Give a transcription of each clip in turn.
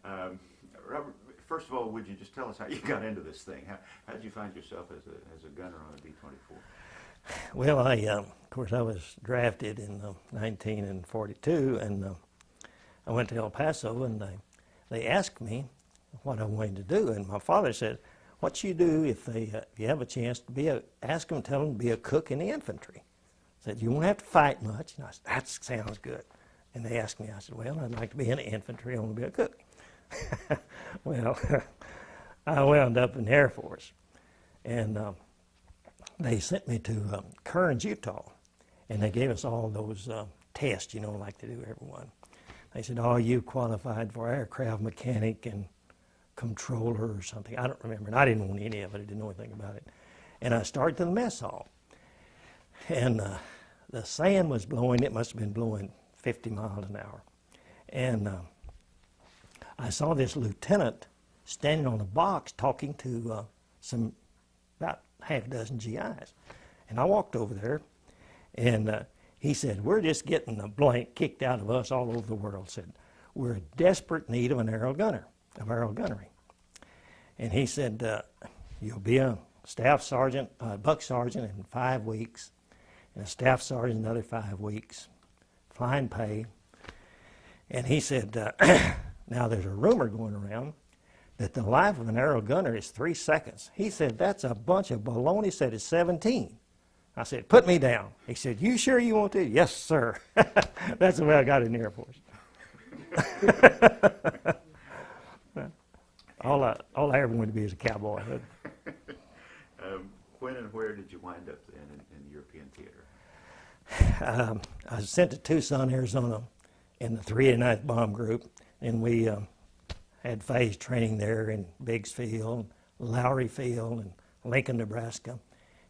Robert, first of all, would you just tell us how you got into this thing? How did you find yourself as a gunner on a B-24? Well, of course, I was drafted in 1942, and I went to El Paso, and they asked me what I wanted to do, and my father said, "What you do if you have a chance to ask them, tell them to be a cook in the infantry." Said, "You won't have to fight much." And I said, "That sounds good." And they asked me, I said, "Well, I'd like to be in the infantry. I want to be a cook." Well, I wound up in the Air Force, and they sent me to Kearns, Utah, and they gave us all those tests, like they do everyone. They said, "Oh, you qualified for aircraft mechanic and controller or something." I don't remember, and I didn't want any of it. I didn't know anything about it. And I started to the mess hall, and the sand was blowing. It must have been blowing 50 miles an hour. And I saw this lieutenant standing on a box talking to about half a dozen GIs. And I walked over there, and he said, "We're just getting the blank kicked out of us all over the world." Said, "We're in desperate need of an aerial gunner, of aerial gunnery." And he said, "You'll be a staff sergeant, buck sergeant in 5 weeks, and a staff sergeant another 5 weeks, flying pay." And he said, "Now there's a rumor going around that the life of an aerial gunner is 3 seconds." He said, "That's a bunch of baloney." He said, "It's 17. I said, "Put me down." He said, "You sure you want to?" "Yes, sir." That's the way I got in the Air Force. All I ever wanted to be is a cowboy. When and where did you wind up in European theater? I was sent to Tucson, Arizona, in the 389th Bomb Group, and we had phase training there in Biggs Field, Lowry Field, and Lincoln, Nebraska.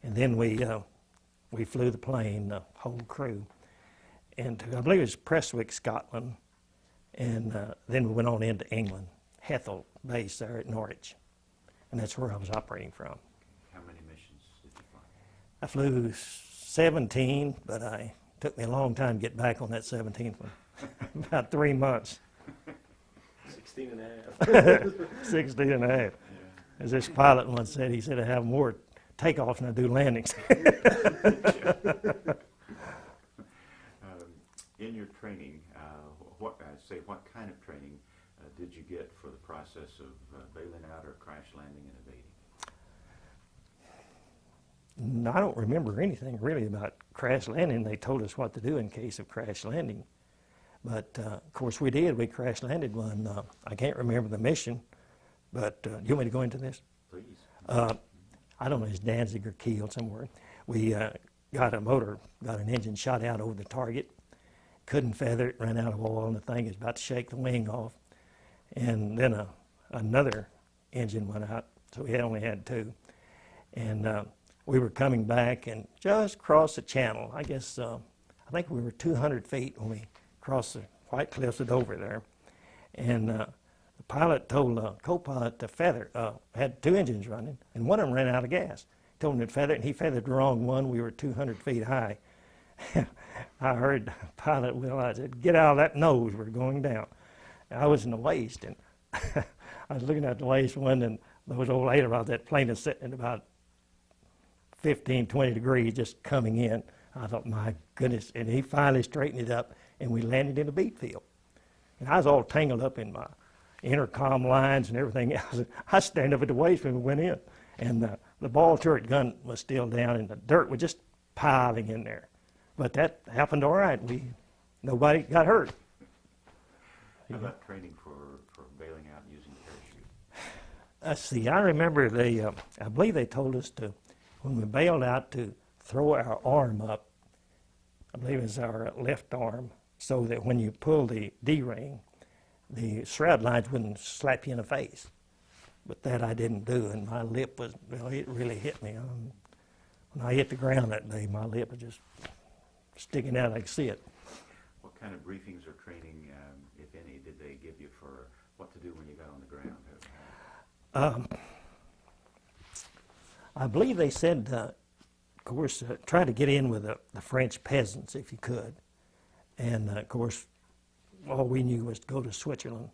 And then we flew the plane, the whole crew, and to, I believe it was Prestwick, Scotland, and then we went on into England, Hethel base there at Norwich, and that's where I was operating from. How many missions did you fly? I flew 17, but it took me a long time to get back on that 17th one, about 3 months. 16 and a half. 16 and a half. Yeah. As this pilot once said, he said, "I have more takeoffs than I do landings." In your training, what kind of training did you get for the process of bailing out or crash landing and evading? I don't remember anything really about crash landing. They told us what to do in case of crash landing. But, of course, we did. We crash landed one. I can't remember the mission, but you want me to go into this? Please. I don't know, it's Danzig or Kiel somewhere. We got an engine shot out over the target, couldn't feather it, ran out of oil, and the thing is about to shake the wing off. And then another engine went out, so we only had 2. And we were coming back and just crossed the channel. I guess, I think we were 200 feet when we crossed the White Cliffs at Dover there. And the pilot told the co-pilot to feather, had 2 engines running, and one of them ran out of gas. Told him to feather it, and he feathered the wrong one. We were 200 feet high. I heard the pilot I said, "Get out of that nose, we're going down." I was in the waist, and I was looking at the waist one, and those old lady about that plane is sitting at about 15, 20 degrees just coming in. I thought, my goodness, and he finally straightened it up, and we landed in a beat field. And I was all tangled up in my intercom lines and everything else. I stand up at the waist when we went in, and the ball turret gun was still down, and the dirt was just piling in there. But that happened all right. Nobody got hurt. How about training for bailing out using parachute? See, I remember I believe they told us to, when we bailed out, to throw our arm up. I believe it's our left arm, so that when you pull the D-ring, the shroud lines wouldn't slap you in the face. But that I didn't do, and my lip was, well, it really hit me. When I hit the ground that day, my lip was just sticking out. I could see it. What kind of briefings or training, if any, did they give you for what to do when you got on the ground? I believe they said, of course, try to get in with the French peasants if you could. And, of course, all we knew was to go to Switzerland.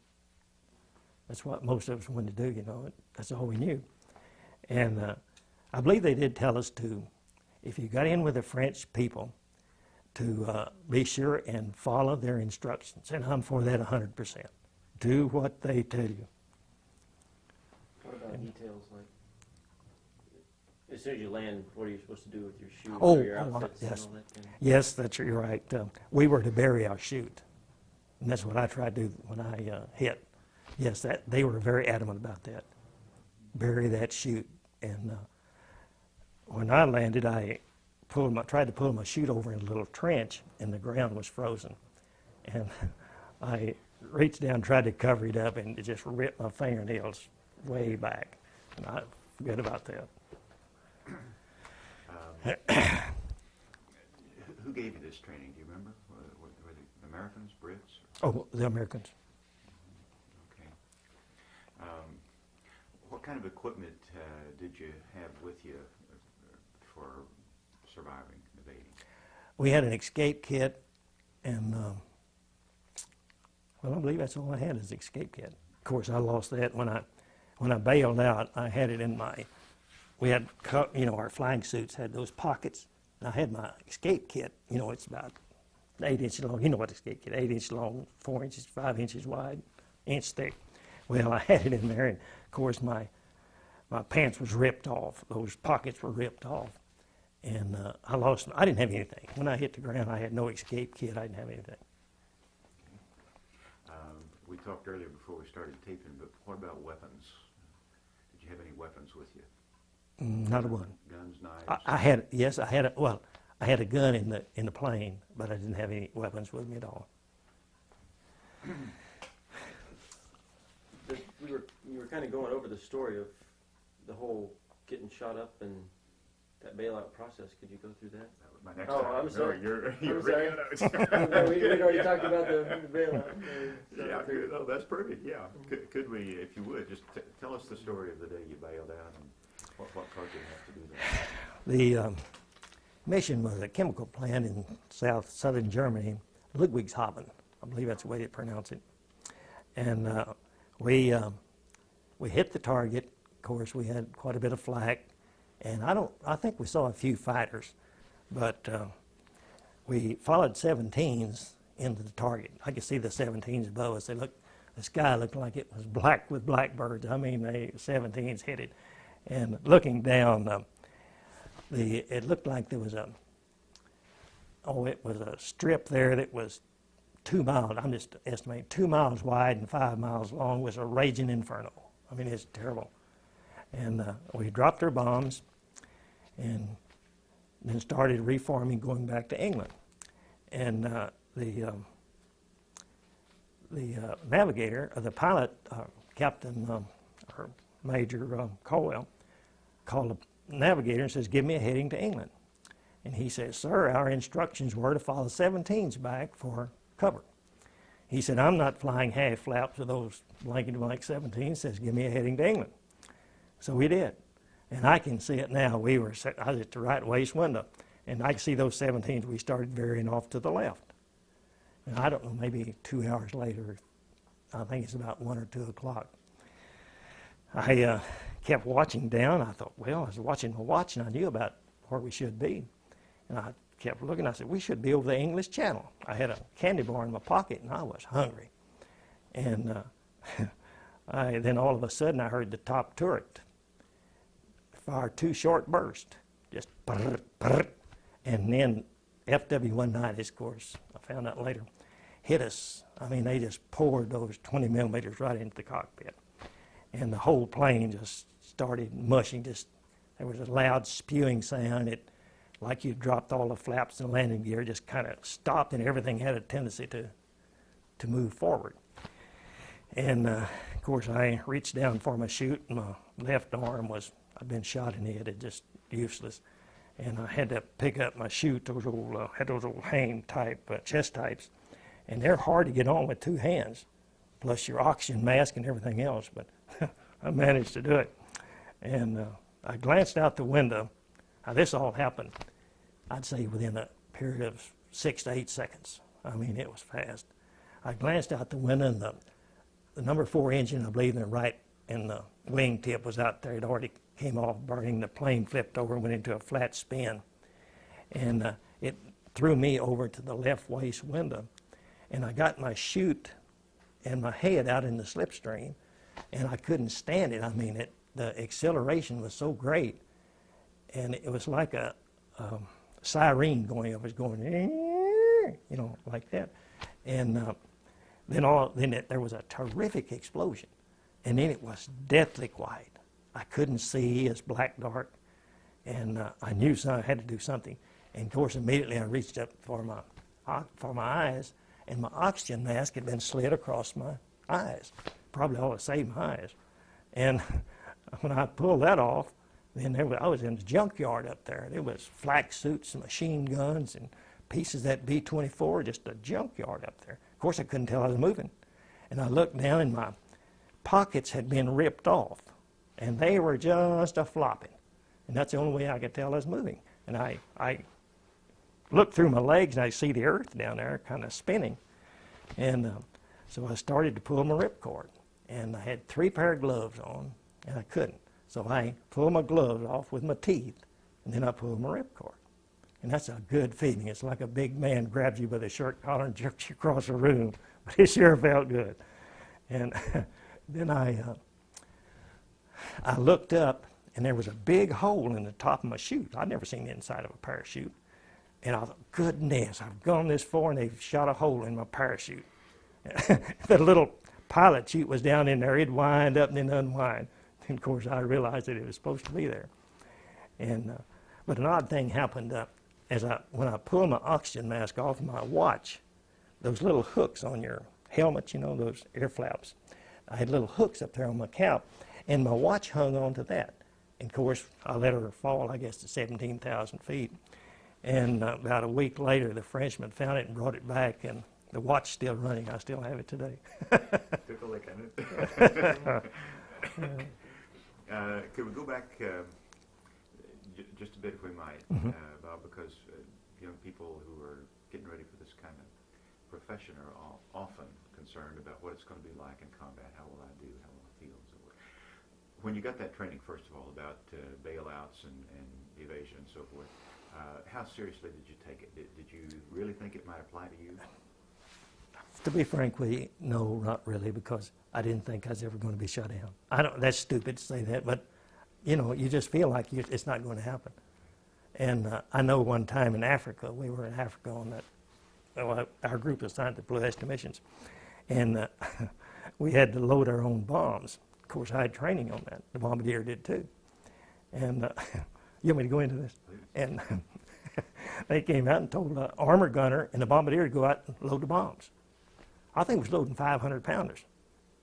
That's what most of us wanted to do, you know. That's all we knew. And I believe they did tell us to, if you got in with the French people, to be sure and follow their instructions. And I'm for that 100%. Do what they tell you. What about details like, as soon as you land, what are you supposed to do with your shoes Oh, or your outfits yes. and all that thing? Yes, you're right. We were to bury our chute. And that's what I tried to do when I hit. Yes, they were very adamant about that. Bury that chute. And when I landed, I tried to pull my chute over in a little trench, and the ground was frozen. And I reached down, tried to cover it up, and it just ripped my fingernails way back. And I forget about that. Who gave you this training? Do you remember? Were the Americans, Brits? Oh, the Americans. Okay. What kind of equipment did you have with you for surviving the evading? We had an escape kit, and well, I believe that's all I had is the escape kit. Of course, I lost that when I bailed out. I had it in my. We had, you know, our flying suits had those pockets. And I had my escape kit. You know, it's about 8 inches long. You know what escape kit? 8 inches long, 4 inches, 5 inches wide, inch thick. Well, I had it in there, and of course my pants was ripped off. Those pockets were ripped off, and I lost them. I didn't have anything. When I hit the ground, I had no escape kit. I didn't have anything. We talked earlier before we started taping, but what about weapons? Did you have any weapons with you? Not a one. Guns, knives? I had, yes, I had a gun in the plane, but I didn't have any weapons with me at all. You were kind of going over the story of the whole getting shot up and that bailout process. Could you go through that? That was my next Oh, time. I'm sorry. You're I'm bringing sorry. it No, up. we'd already talked about the bailout. Yeah, good. Oh, that's perfect. Yeah. Could we, if you would, just tell us the story of the day you bailed out and what caused you to have to do that? The mission was a chemical plant in southern Germany, Ludwigshafen. I believe that's the way they pronounce it. And we hit the target. Of course, we had quite a bit of flak, and I think we saw a few fighters, but we followed 17s into the target. I could see the 17s above us. The sky looked like it was black with blackbirds. I mean, the 17s hit it. And looking down, it looked like there was it was a strip there that was 2 miles, I'm just estimating, 2 miles wide and 5 miles long. Was a raging inferno. I mean, it's terrible. And we dropped our bombs and then started reforming, going back to England. And the navigator, the pilot, Captain or Major Colwell, called the navigator and says, "Give me a heading to England." And he says, "Sir, our instructions were to follow 17s back for cover." He said, "I'm not flying half flaps of those blankety blank 17s." Says, "Give me a heading to England." So we did. And I can see it now. I was at the right waist window, and I can see those 17s. We started veering off to the left. And I don't know, maybe 2 hours later, I think it's about 1 or 2 o'clock, I kept watching down. I thought, well, I was watching my watch, and I knew about where we should be. And I kept looking. I said, we should be over the English Channel. I had a candy bar in my pocket, and I was hungry. And then all of a sudden, I heard the top turret fire 2 short bursts, just brrr, brrr. And then FW-190s, of course, I found out later, hit us. I mean, they just poured those 20 millimeters right into the cockpit. And the whole plane just started mushing. There was a loud spewing sound. It, like you dropped all the flaps and landing gear, just kind of stopped, and everything had a tendency to move forward. And of course, I reached down for my chute, and my left arm I'd been shot in the head. It just useless. And I had to pick up my chute. Had those old hang type chest types, and they're hard to get on with 2 hands, plus your oxygen mask and everything else. But I managed to do it. And I glanced out the window. Now, this all happened, I'd say, within a period of 6 to 8 seconds. I mean, it was fast. I glanced out the window, and the number 4 engine, I believe, and the wing tip was out there. It already came off burning. The plane flipped over and went into a flat spin. And it threw me over to the left waist window. And I got my chute and my head out in the slipstream, and I couldn't stand it. I mean, the acceleration was so great, and it was like a siren going. It was going, you know, like that. And then there was a terrific explosion, and then it was deathly quiet. I couldn't see. It's black dark, and I knew I had to do something. And of course, immediately I reached up for my eyes, and my oxygen mask had been slid across my eyes. Probably ought to save my eyes. And when I pulled that off, then I was in the junkyard up there. There was flak suits and machine guns and pieces of that B-24, just a junkyard up there. Of course, I couldn't tell I was moving. And I looked down, and my pockets had been ripped off, and they were just a-flopping. And that's the only way I could tell I was moving. And I looked through my legs, and I see the earth down there kind of spinning. And so I started to pull my ripcord. And I had 3 pair of gloves on, and I couldn't. So I pulled my gloves off with my teeth, and then I pulled my ripcord. And that's a good feeling. It's like a big man grabs you by the shirt collar and jerks you across the room. But it sure felt good. And then I looked up, and there was a big hole in the top of my chute. I'd never seen the inside of a parachute. And I thought, goodness, I've gone this far, and they've shot a hole in my parachute. The little pilot chute was down in there. It'd wind up and then unwind. And of course, I realized that it was supposed to be there. And but an odd thing happened when I pulled my oxygen mask off my watch. Those little hooks on your helmet, you know, those air flaps. I had little hooks up there on my cap, and my watch hung on to that. And of course, I let her fall, I guess, to 17,000 feet. And about a week later, the Frenchman found it and brought it back, and the watch's still running. I still have it today. Took a lick at it. Could we go back just a bit, if we might, Bob, because young people who are getting ready for this kind of profession are often concerned about what it's going to be like in combat. How will I do? How will I feel? And so forth. When you got that training, first of all, about bailouts and evasion and so forth, how seriously did you take it? Did you really think it might apply to you? To be frank with you, no, not really, because I didn't think I was ever going to be shut down. That's stupid to say that, but you know, you just feel like it's not going to happen. And I know one time in Africa, we were in Africa on that, our group was assigned to Blue Estimation missions, and we had to load our own bombs. Of course, I had training on that. The bombardier did too. And you want me to go into this? And they came out and told the armor gunner and the bombardier to go out and load the bombs. I think it was loading 500-pounders.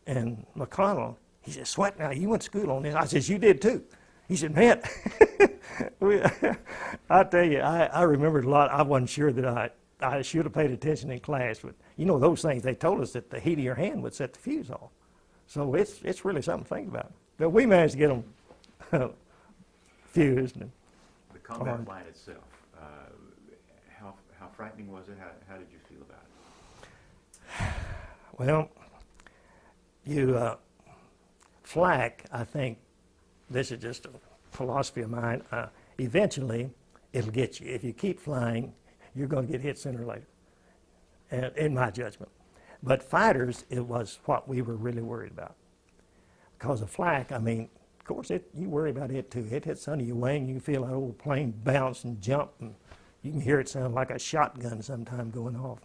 And McConnell, he said, "Sweatt, now you went to school on this." I said, "You did too." He said, "Man," I tell you, I remembered a lot. I wasn't sure that I should have paid attention in class, but you know those things, they told us that the heat of your hand would set the fuse off. So it's really something to think about. But we managed to get them fused. And the combat line itself, how frightening was it? How did you feel about it? Well, flak, I think, this is just a philosophy of mine, eventually it'll get you. If you keep flying, you're going to get hit sooner or later, in my judgment. But fighters, it was what we were really worried about. Because of flak, I mean, of course, you worry about it too. It hits under your wing, you feel that old plane bounce and jump, and you can hear it sound like a shotgun sometime going off.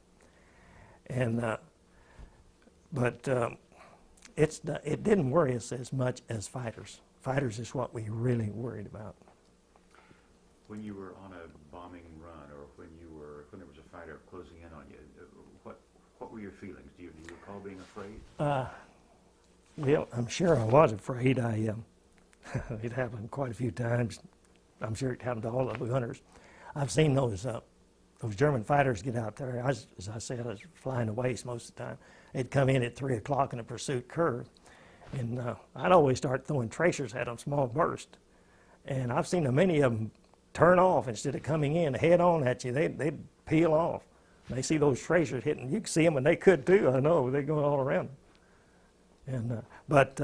And it didn't worry us as much as fighters. Fighters is what we really worried about. When you were on a bombing run, or when there was a fighter closing in on you, what were your feelings? Do you recall being afraid? Well, I'm sure I was afraid. It happened quite a few times. I'm sure it happened to all of the gunners. I've seen those German fighters get out there. As I said, I was flying away most of the time. They'd come in at 3 o'clock in a pursuit curve, and I'd always start throwing tracers at them, small bursts. And I've seen many of them turn off instead of coming in head on at you. They'd peel off. They see those tracers hitting. You can see them, and they could too. I know they're going all around. And but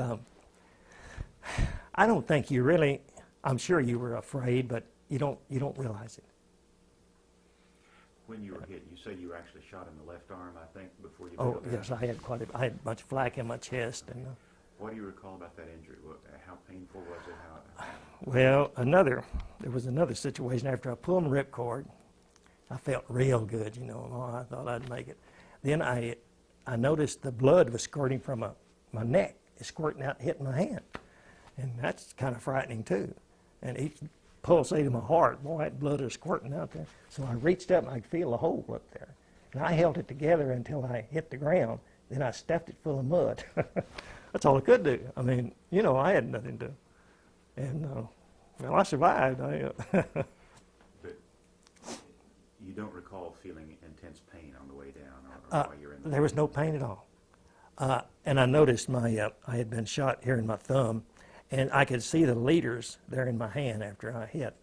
I don't think you really. I'm sure you were afraid, but you don't realize it. When you were hit, you say you were actually shot in the left arm, I think, before you Oh fell down. yes, I had a bunch of flak in my chest, and What do you recall about that injury? How painful was it? well, there was another situation after I pulled my ripcord. I felt real good, you know. Oh, I thought I'd make it. Then I noticed the blood was squirting from my neck. It's squirting out, hitting my hand, and that's kind of frightening too. And each pulsated my heart. Boy, that blood is squirting out there. So I reached up and I could feel a hole up there. And I held it together until I hit the ground. Then I stuffed it full of mud. That's all I could do. I mean, you know, I had nothing to do. And, well, I survived. But you don't recall feeling intense pain on the way down or while you're in the... There was no pain at all. And I noticed I had been shot here in my thumb, and I could see the leaders there in my hand after I hit.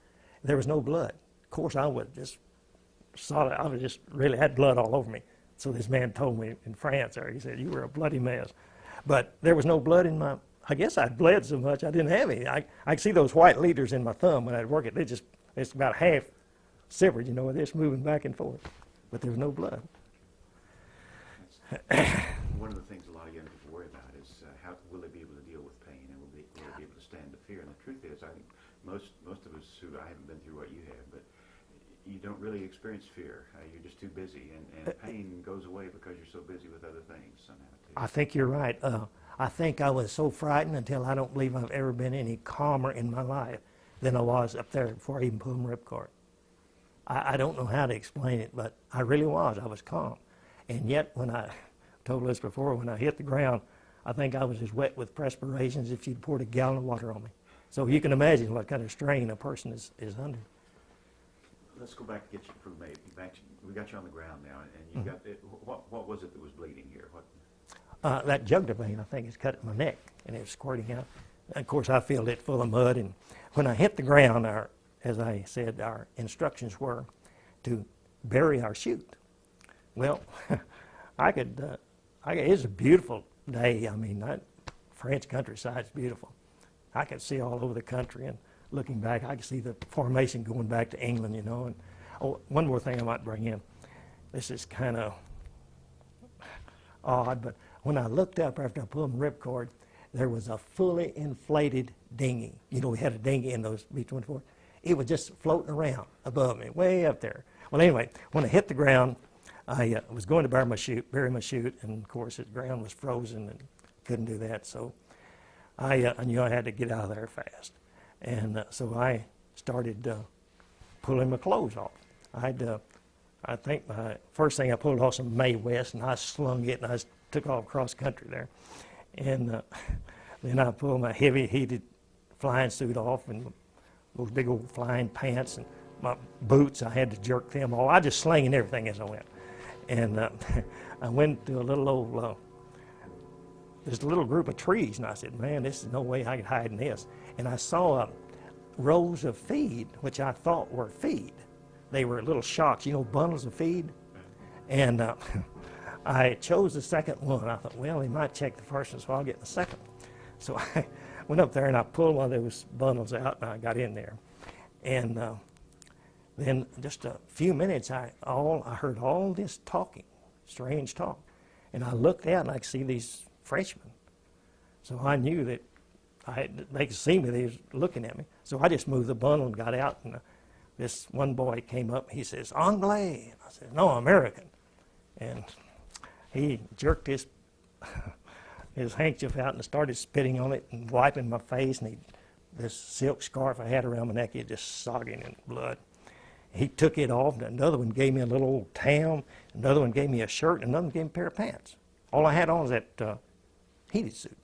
There was no blood. Of course, I was just really had blood all over me. So this man told me in France there, he said, "You were a bloody mess." But there was no blood in my, I guess I'd bled so much I didn't have any. I could see those white leaders in my thumb when I'd work it. It's about half severed, you know, just moving back and forth. But there was no blood. One of the things a lot of young people worry about is how will they be able to deal with pain, and will they be able to stand the fear? And the truth is, I think most of us who, I haven't been through what you have, but you don't really experience fear. You're just too busy, and pain goes away because you're so busy with other things somehow too. I think you're right. I think I was so frightened until I don't believe I've ever been any calmer in my life than I was up there before I even pulled my ripcord. I don't know how to explain it, but I really was. I was calm. And yet, when I told this before, when I hit the ground, I think I was as wet with perspiration as if you'd poured a gallon of water on me. So you can imagine what kind of strain a person is under. Let's go back and get you through maybe. We got you on the ground now, and you got it. What was it that was bleeding here? That jugular vein, I think, is cut at my neck, and it was squirting out. And of course, I filled it full of mud, and when I hit the ground, as I said, our instructions were to bury our chute. Well, it was a beautiful day. I mean, that French countryside is beautiful. I could see all over the country, and looking back, I could see the formation going back to England, you know. And one more thing I might bring in. This is kind of odd, but when I looked up after I pulled my ripcord, there was a fully inflated dinghy. You know, we had a dinghy in those B-24. It was just floating around above me, way up there. Well, anyway, when I hit the ground, I was going to bury my chute, and of course the ground was frozen and couldn't do that. So I knew I had to get out of there fast, and so I started pulling my clothes off. I think my first thing I pulled off some Mae West, and I slung it, and I took off cross country there, and then I pulled my heavy heated flying suit off, and those big old flying pants, and my boots. I had to jerk them all. I just slinging everything as I went. And I went to a little old, there's a little group of trees, and I said, man, this is no way I could hide in this. And I saw rows of feed, which I thought were feed. They were little shocks, you know, bundles of feed. And I chose the second one. I thought, well, they might check the first one, so I'll get the second one. So I went up there, and I pulled one of those bundles out, and I got in there. And then just a few minutes, I heard all this talking, strange talk. And I looked out, and I could see these Frenchmen. So I knew that they could see me. They was looking at me. So I just moved the bundle and got out, and this one boy came up. He says, "Anglais." And I said, "No, American." And he jerked his handkerchief out and started spitting on it and wiping my face. And this silk scarf I had around my neck, it just sogging in blood. He took it off, and another one gave me a little old tam, another one gave me a shirt, and another one gave me a pair of pants. All I had on was that heated suit.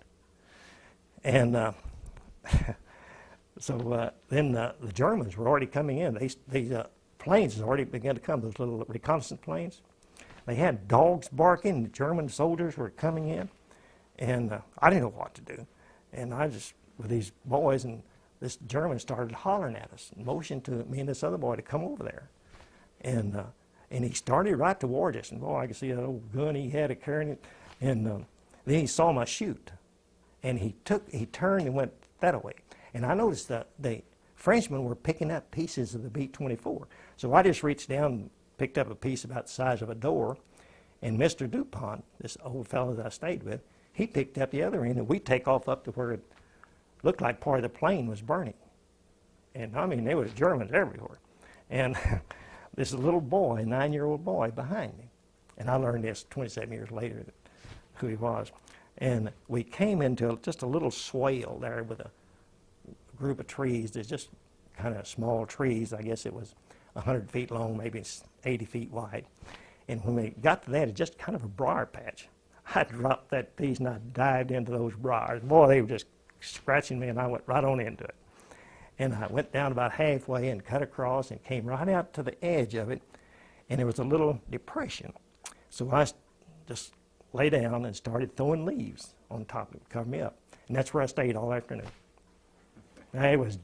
And then the Germans were already coming in. These planes had already begun to come, those little reconnaissance planes. They had dogs barking, the German soldiers were coming in, and I didn't know what to do. And I just, with these boys, and this German started hollering at us, and motioned to me and this other boy to come over there. And he started right towards us, and boy, I could see that old gun he had carrying it. And then he saw my chute, and he turned and went that way. And I noticed that the Frenchmen were picking up pieces of the B-24. So I just reached down and picked up a piece about the size of a door, and Mr. DuPont, this old fellow that I stayed with, he picked up the other end, and we take off up to where it looked like part of the plane was burning. And I mean, there was Germans everywhere. And this little boy, 9-year-old boy, behind me. And I learned this 27 years later, who he was. And we came into just a little swale there with a group of trees. There's just kind of small trees. I guess it was 100 feet long, maybe 80 feet wide. And when we got to that, it's just kind of a briar patch. I dropped that piece and I dived into those briars. Boy, they were just scratching me, and I went right on into it. And I went down about halfway and cut across and came right out to the edge of it, and there was a little depression. So I just lay down and started throwing leaves on top of it to cover me up. And that's where I stayed all afternoon. There was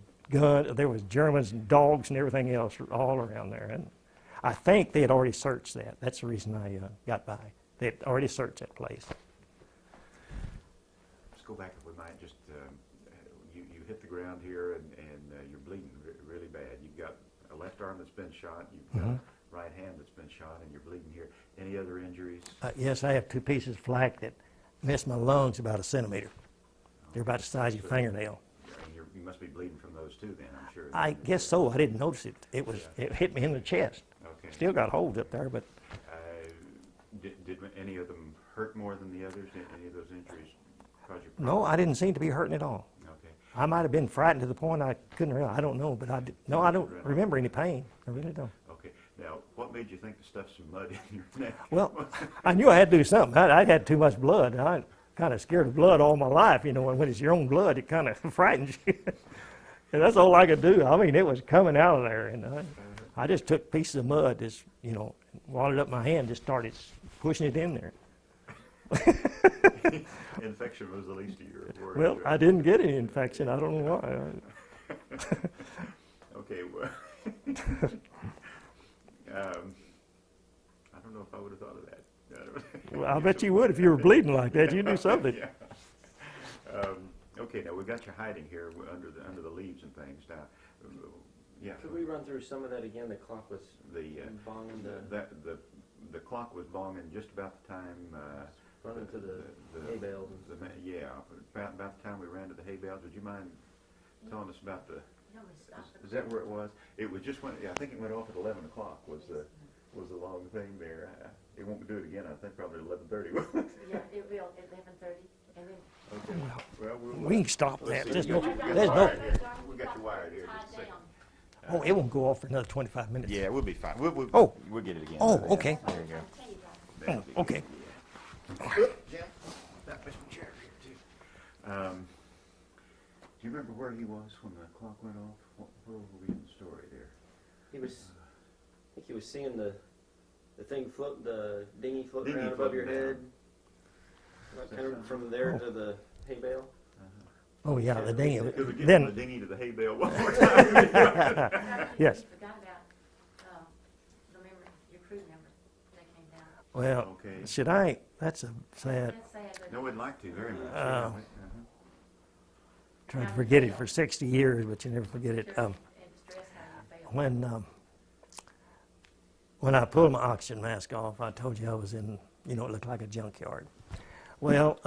Germans and dogs and everything else all around there. And I think they had already searched that. That's the reason I got by. They had already searched that place. Let's go back, if we might, just you hit the ground here, and you're bleeding really bad. You've got a left arm that's been shot, you've got a right hand that's been shot, and you're bleeding here. Any other injuries? Yes, I have 2 pieces of flak that missed my lungs about 1 centimeter. They're about the size of your fingernail. And you must be bleeding from those too then, I'm sure. I guess so. I didn't notice it. It hit me in the chest. Okay. Still got holes up there, but Did any of them hurt more than the others? Did any of those injuries cause you problems? no, I didn't seem to be hurting at all. Okay. I might have been frightened to the point I couldn't realize. I don't know, but I don't remember any pain. I really don't. Okay. Now, what made you think to stuff some mud in your neck? Well, I knew I had to do something. I had too much blood. I kind of scared of blood all my life, you know, and when it's your own blood, it kind of frightens you. And that's all I could do. I mean, it was coming out of there, and I just took pieces of mud, just, you know, wadded up my hand, just started pushing it in there. Infection was the least of your worries. Well, I didn't get any infection. I don't know why. Okay, well, I don't know if I would have thought of that. Well, I bet you would if you were bleeding like that. You'd do something. Yeah. Okay, now we've got you hiding here under the leaves and things. Now, yeah. Could we run through some of that again? The clock was bonging the clock was bonging just about the time running to the hay bales. About the time we ran to the hay bales. Would you mind telling us about the? Is that where it was? It was just when I think it went off at 11 o'clock. Was the long thing there? It won't do it again. I think probably 11:30. Yeah, it will at 11:30, and then. Okay. Well, We can stop that. There's We got you wired here. Just a second. Oh, it won't go off for another 25 minutes. Yeah, we'll be fine. We'll get it again. Oh, okay. There you go. Oh, okay. Jim, that was my chair here too. Do you remember where he was when the clock went off? Where were we in the story there? I think he was seeing the thing float, the dinghy floating Dinghy around above your floating head. Like kind of from there to the hay bale. Oh, yeah, the dinghy. Could we get from the Then, dinghy to the hay bale one more time? yes. You forgot about, your crew member that came down. Well, Okay. should I? That's a sad. That's sad, but. No, we'd like to very much. Tried to forget it for 60 years, but you never forget it. And stress how you feel. When I pulled my oxygen mask off, I told you I was in, you know, it looked like a junkyard. Well,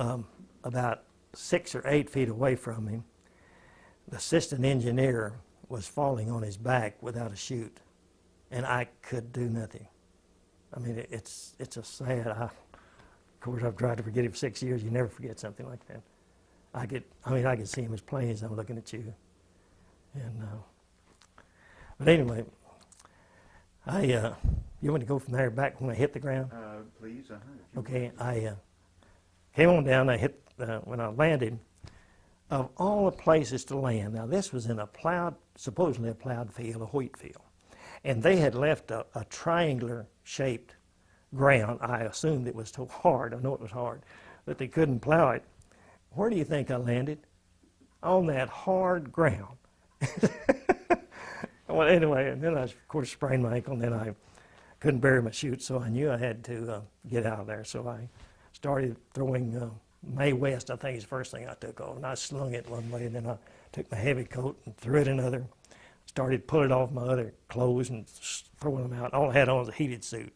about 6 or 8 feet away from him, the assistant engineer was falling on his back without a chute, and I could do nothing. I mean, it's a sad. Of course, I've tried to forget it for 6 years. You never forget something like that. I could see him as plain as I'm looking at you. And but anyway, you want to go from there back when I hit the ground? Please, Okay, I came on down. I hit when I landed. Of all the places to land, now this was in supposedly a plowed field, a wheat field, and they had left a triangular-shaped ground. I assumed it was too hard. I know it was hard, but they couldn't plow it. Where do you think I landed? On that hard ground. Well, anyway, and then I, of course, sprained my ankle, and then I couldn't bury my chute, so I knew I had to get out of there. So I started throwing May West, I think, is the first thing I took off. And I slung it one way, and then I took my heavy coat and threw it another. Started pulling off my other clothes and throwing them out. All I had on was a heated suit,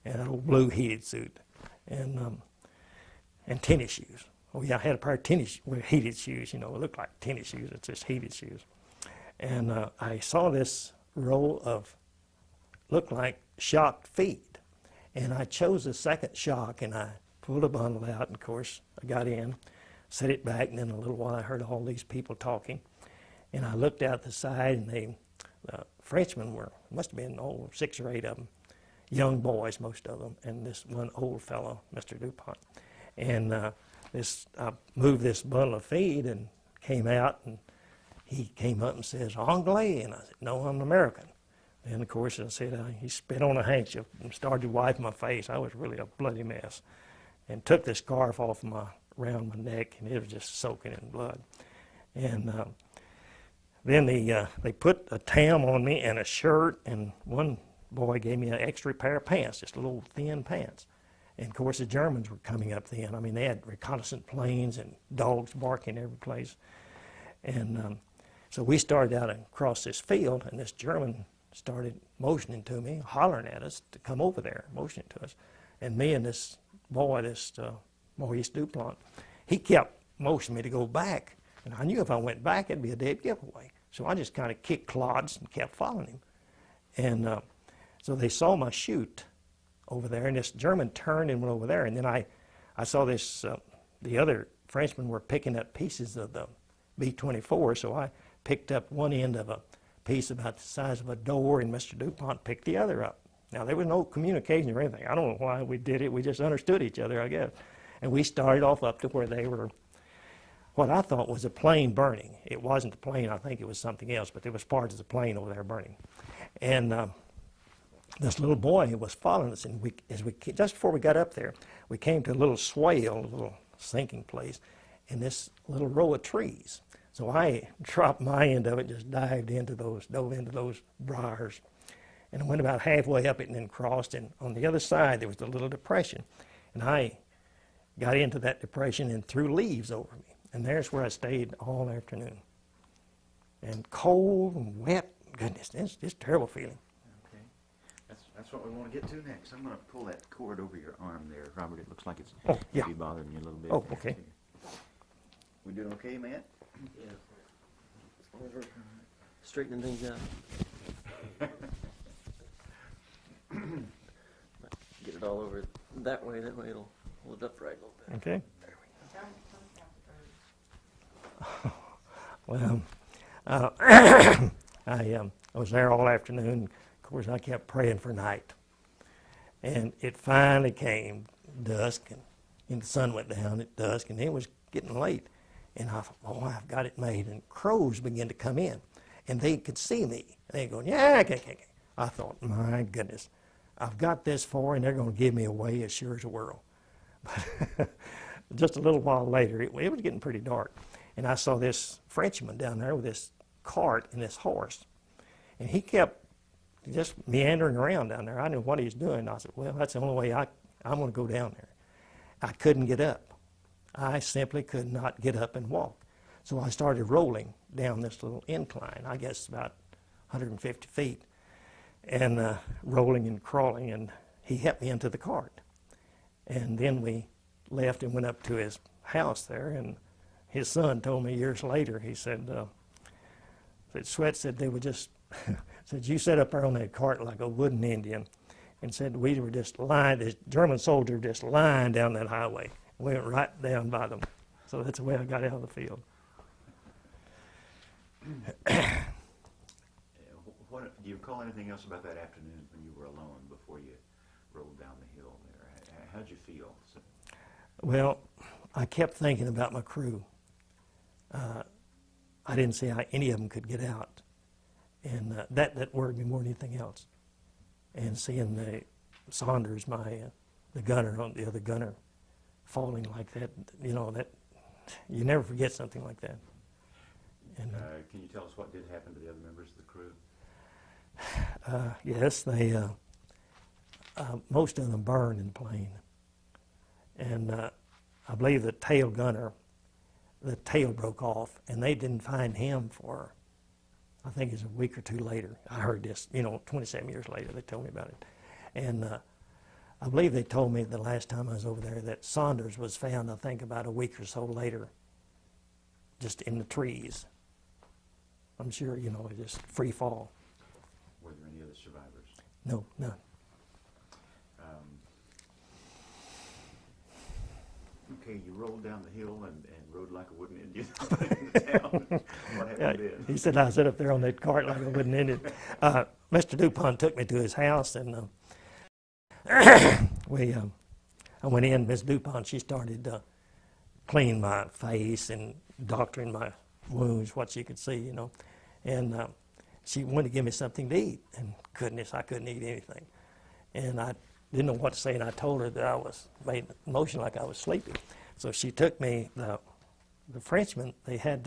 and an old blue heated suit, and tennis shoes. Oh yeah, I had a pair of heated shoes. You know, it looked like tennis shoes. It's just heated shoes. And I saw this row of looked like shocked feet, and I chose the second shock, and I pulled a bundle out. And of course, I got in, set it back, and then in a little while I heard all these people talking, and I looked out the side, and the Frenchmen must have been 6 or 8 of them, young boys, most of them, and this one old fellow, Mr. DuPont, and I moved this bundle of feed and came out, and he came up and says, "Anglais," and I said, "No, I'm American." And of course, I said, he spit on a handkerchief and started wiping my face. I was really a bloody mess, and took the scarf off around my neck, and it was just soaking in blood. And then they put a tam on me and a shirt, and one boy gave me an extra pair of pants, just little thin pants. And of course, the Germans were coming up then. I mean, they had reconnaissance planes and dogs barking every place. And so we started out across this field, and this German started motioning to me, hollering at us to come over there, motioning to us. And me and this boy, Maurice Dupont, he kept motioning me to go back. And I knew if I went back, it'd be a dead giveaway. So I just kind of kicked clods and kept following him. And so they saw my chute over there, and this German turned and went over there. And then I saw this, the other Frenchmen were picking up pieces of the B-24, so I picked up one end of a piece about the size of a door, and Mr. DuPont picked the other up. Now, there was no communication or anything. I don't know why we did it. We just understood each other, I guess. And we started off up to where they were, what I thought was a plane burning. It wasn't the plane. I think it was something else, but there was parts of the plane over there burning. And this little boy was following us, and just before we got up there, we came to a little swale, a little sinking place, and this little row of trees. So I dropped my end of it, just dove into those briars, and I went about halfway up it and then crossed, and on the other side there was a little depression, and I got into that depression and threw leaves over me, and there's where I stayed all afternoon. And cold and wet, goodness, it's just a terrible feeling. That's what we want to get to next. I'm going to pull that cord over your arm there, Robert. It looks like it's yeah. maybe bothering you a little bit. Oh, okay. We doing okay, Matt? Yeah. As long as we're straightening things out. Get it all over that way it'll hold it upright a little bit. Okay. There Well, I was there all afternoon. Of course, I kept praying for night. And it finally came dusk, and the sun went down at dusk, and it was getting late. And I thought, oh, I've got it made. And crows began to come in, and they could see me. They going, yeah, okay. I thought, my goodness, I've got this far, and they're going to give me away as sure as a whirl. But just a little while later, it was getting pretty dark, and I saw this Frenchman down there with this cart and this horse, and he kept just meandering around down there. I knew what he was doing. I said, well, that's the only way I'm going to go down there. I couldn't get up. I simply could not get up and walk. So I started rolling down this little incline, I guess about 150 feet, and rolling and crawling, and he helped me into the cart. And then we left and went up to his house there, and his son told me years later, he said, Sweatt said they were just, said you sat up there on that cart like a wooden Indian, and said we were just lying, this German soldier just lying down that highway. We went right down by them. So that's the way I got out of the field. What, do you recall anything else about that afternoon when you were alone before you rolled down the hill there? How'd you feel? Well, I kept thinking about my crew. I didn't see how any of them could get out. And that worried me more than anything else. And seeing Saunders, the gunner, the other gunner, falling like that, that you never forget something like that. And can you tell us what did happen to the other members of the crew? Yes, they most of them burned in the plane, and I believe the tail gunner, the tail broke off, and they didn't find him for, I think it's a week or two later. I heard this, 27 years later, they told me about it. And I believe they told me the last time I was over there that Saunders was found, I think, about a week or so later, just in the trees. I'm sure, just free fall. Were there any other survivors? No, none. Okay, you rolled down the hill and rode like a wooden Indian in the town. What happened then? He said I sat up there on that cart like a wooden Indian. Mr. DuPont took me to his house, and I went in. Miss DuPont, she started cleaning my face and doctoring my wounds, what she could see, and she wanted to give me something to eat, and goodness, I couldn't eat anything. And I didn't know what to say, and I told her that I was made a motion like I was sleepy. So she took me, the Frenchmen, they had,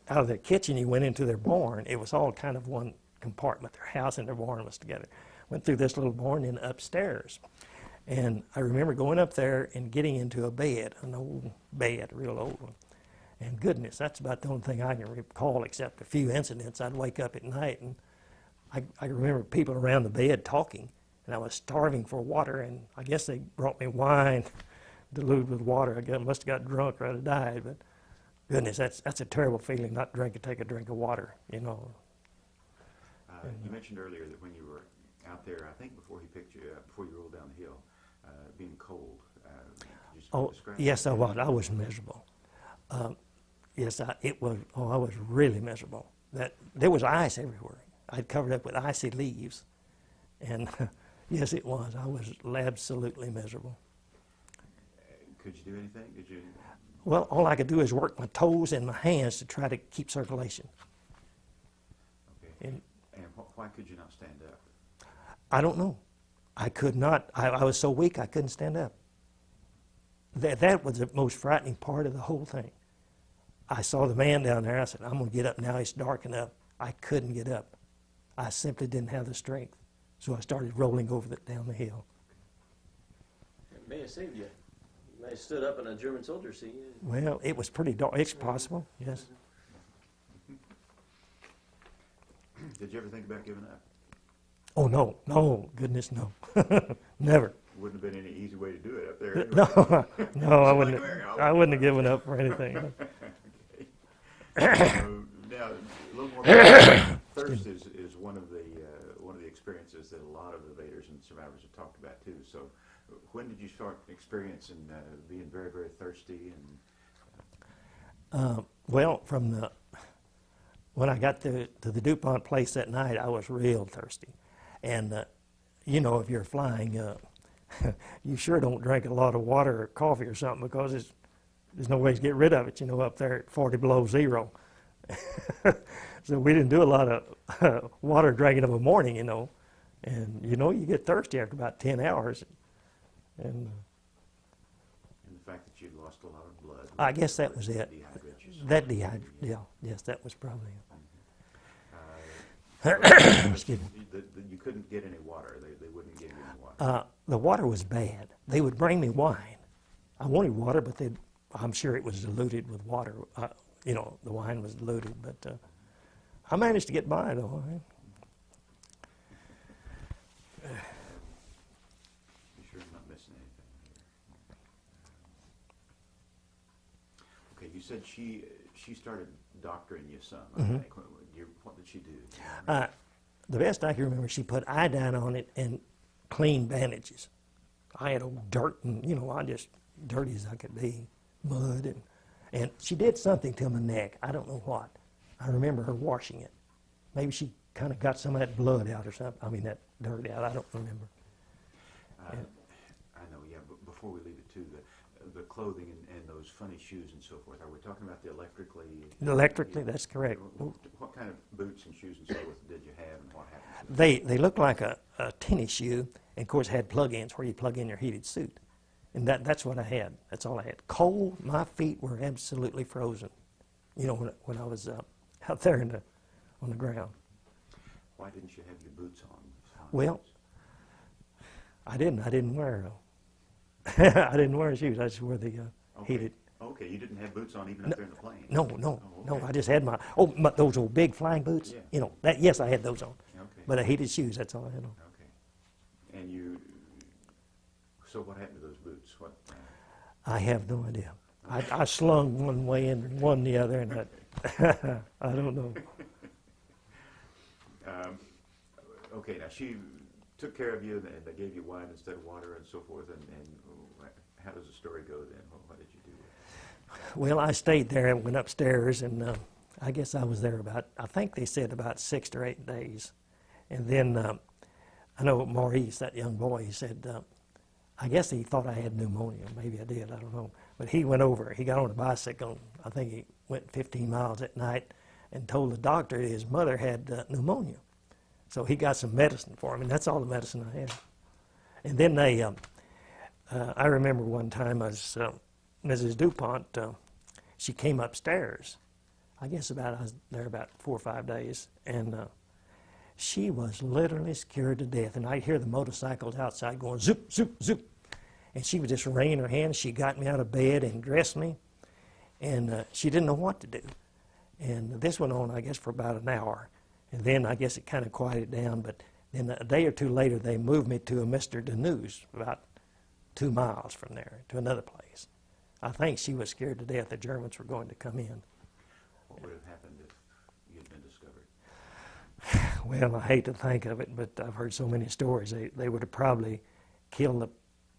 out of their kitchen, you went into their barn. It was all kind of one compartment. Their house and their barn was together. Went through this little barn and upstairs. And I remember going up there and getting into a bed, an old bed, a real old one. And goodness, that's about the only thing I can recall, except a few incidents. I'd wake up at night, and I remember people around the bed talking. And I was starving for water, and I guess they brought me wine diluted with water. I must have got drunk or I'd have died, but goodness, that's a terrible feeling, not take a drink of water, You mentioned earlier that when you were out there, I think before he picked you up, before you rolled down the hill, being cold. Yes, I was. I was miserable. Yes, I was really miserable. There was ice everywhere. I'd covered up with icy leaves, and yes, it was. I was absolutely miserable. Could you do anything? Did you? Well, all I could do is work my toes and my hands to try to keep circulation. Okay. And why could you not stand up? I don't know. I could not. I was so weak I couldn't stand up. That was the most frightening part of the whole thing. I saw the man down there. I said, I'm going to get up now. It's dark enough. I couldn't get up. I simply didn't have the strength. So I started rolling down the hill. It may have saved you. You may have stood up and a German soldier see you. Well, it was pretty dark. It's possible, yes. Did you ever think about giving up? Oh, no, goodness, no. Never. Wouldn't have been any easy way to do it up there anyway. No, I wouldn't have given up for anything. Okay. Now, a little more about thirst is one of the experiences that a lot of evaders and survivors have talked about too. So, when did you start experiencing being very, very thirsty? And Well, when I got to the DuPont place that night, I was real thirsty. And, if you're flying, you sure don't drink a lot of water or coffee or something, because there's no way to get rid of it, up there at 40 below zero. So we didn't do a lot of water drinking of a morning, And, you get thirsty after about 10 hours. And the fact that you'd lost a lot of blood. I guess that was it. Yes, that was probably it. Excuse me. You couldn't get any water. They wouldn't give you any water. The water was bad. They would bring me wine. I wanted water, but I'm sure it was diluted with water. The wine was diluted, but I managed to get by, though. You sure I'm not missing anything here? Okay, you said she started doctoring you some, I think. What did she do? The best I can remember, she put iodine on it and clean bandages. I had old dirt, and I just dirty as I could be, mud, and she did something to my neck. I don't know what. I remember her washing it. Maybe she kind of got some of that blood out or something. I mean, that dirt out. I don't remember. I know, yeah. But before we leave it too, the clothing and those funny shoes and so forth. Are we talking about the electrically? Electrically, that's correct. What kind of boots and shoes and so forth did you have, and what happened to them? They looked like a tennis shoe, and of course had plug-ins where you plug in your heated suit. And that's what I had. That's all I had. Cold, my feet were absolutely frozen, when I was out there on the ground. Why didn't you have your boots on? Well, I didn't wear I didn't wear shoes. I just wore the Okay. heated. Okay, you didn't have boots on even up there in the plane? No, no, Oh, no. okay. I just had those old big flying boots. Yeah. You know, that. Yes, I had those on. Okay. But heated shoes. That's all I had on. Okay. And so what happened to those boots? I have no idea. I slung one way and one the other, and I don't know. Okay, now she took care of you, and they gave you wine instead of water and so forth, and how does the story go then? What did you do? Well, I stayed there and went upstairs, and I guess I was there I think they said about 6 or 8 days. And then I know Maurice, that young boy, he said, I guess he thought I had pneumonia. Maybe I did, I don't know. But he went over, he got on a bicycle, I think he went 15 miles at night, and told the doctor his mother had pneumonia. So he got some medicine for him, and that's all the medicine I had. And then I remember one time as Mrs. DuPont, she came upstairs. I guess I was there about 4 or 5 days, and she was literally scared to death. And I'd hear the motorcycles outside going zoop, zoop, zoop. And she would just wring her hands. She got me out of bed and dressed me, and she didn't know what to do. And this went on, I guess, for about an hour. And then I guess it kind of quieted down, but then a day or two later they moved me to a Mr. Deneu's about 2 miles from there to another place. I think she was scared to death the Germans were going to come in. What would have happened if you had been discovered? Well, I hate to think of it, but I've heard so many stories. They would have probably killed the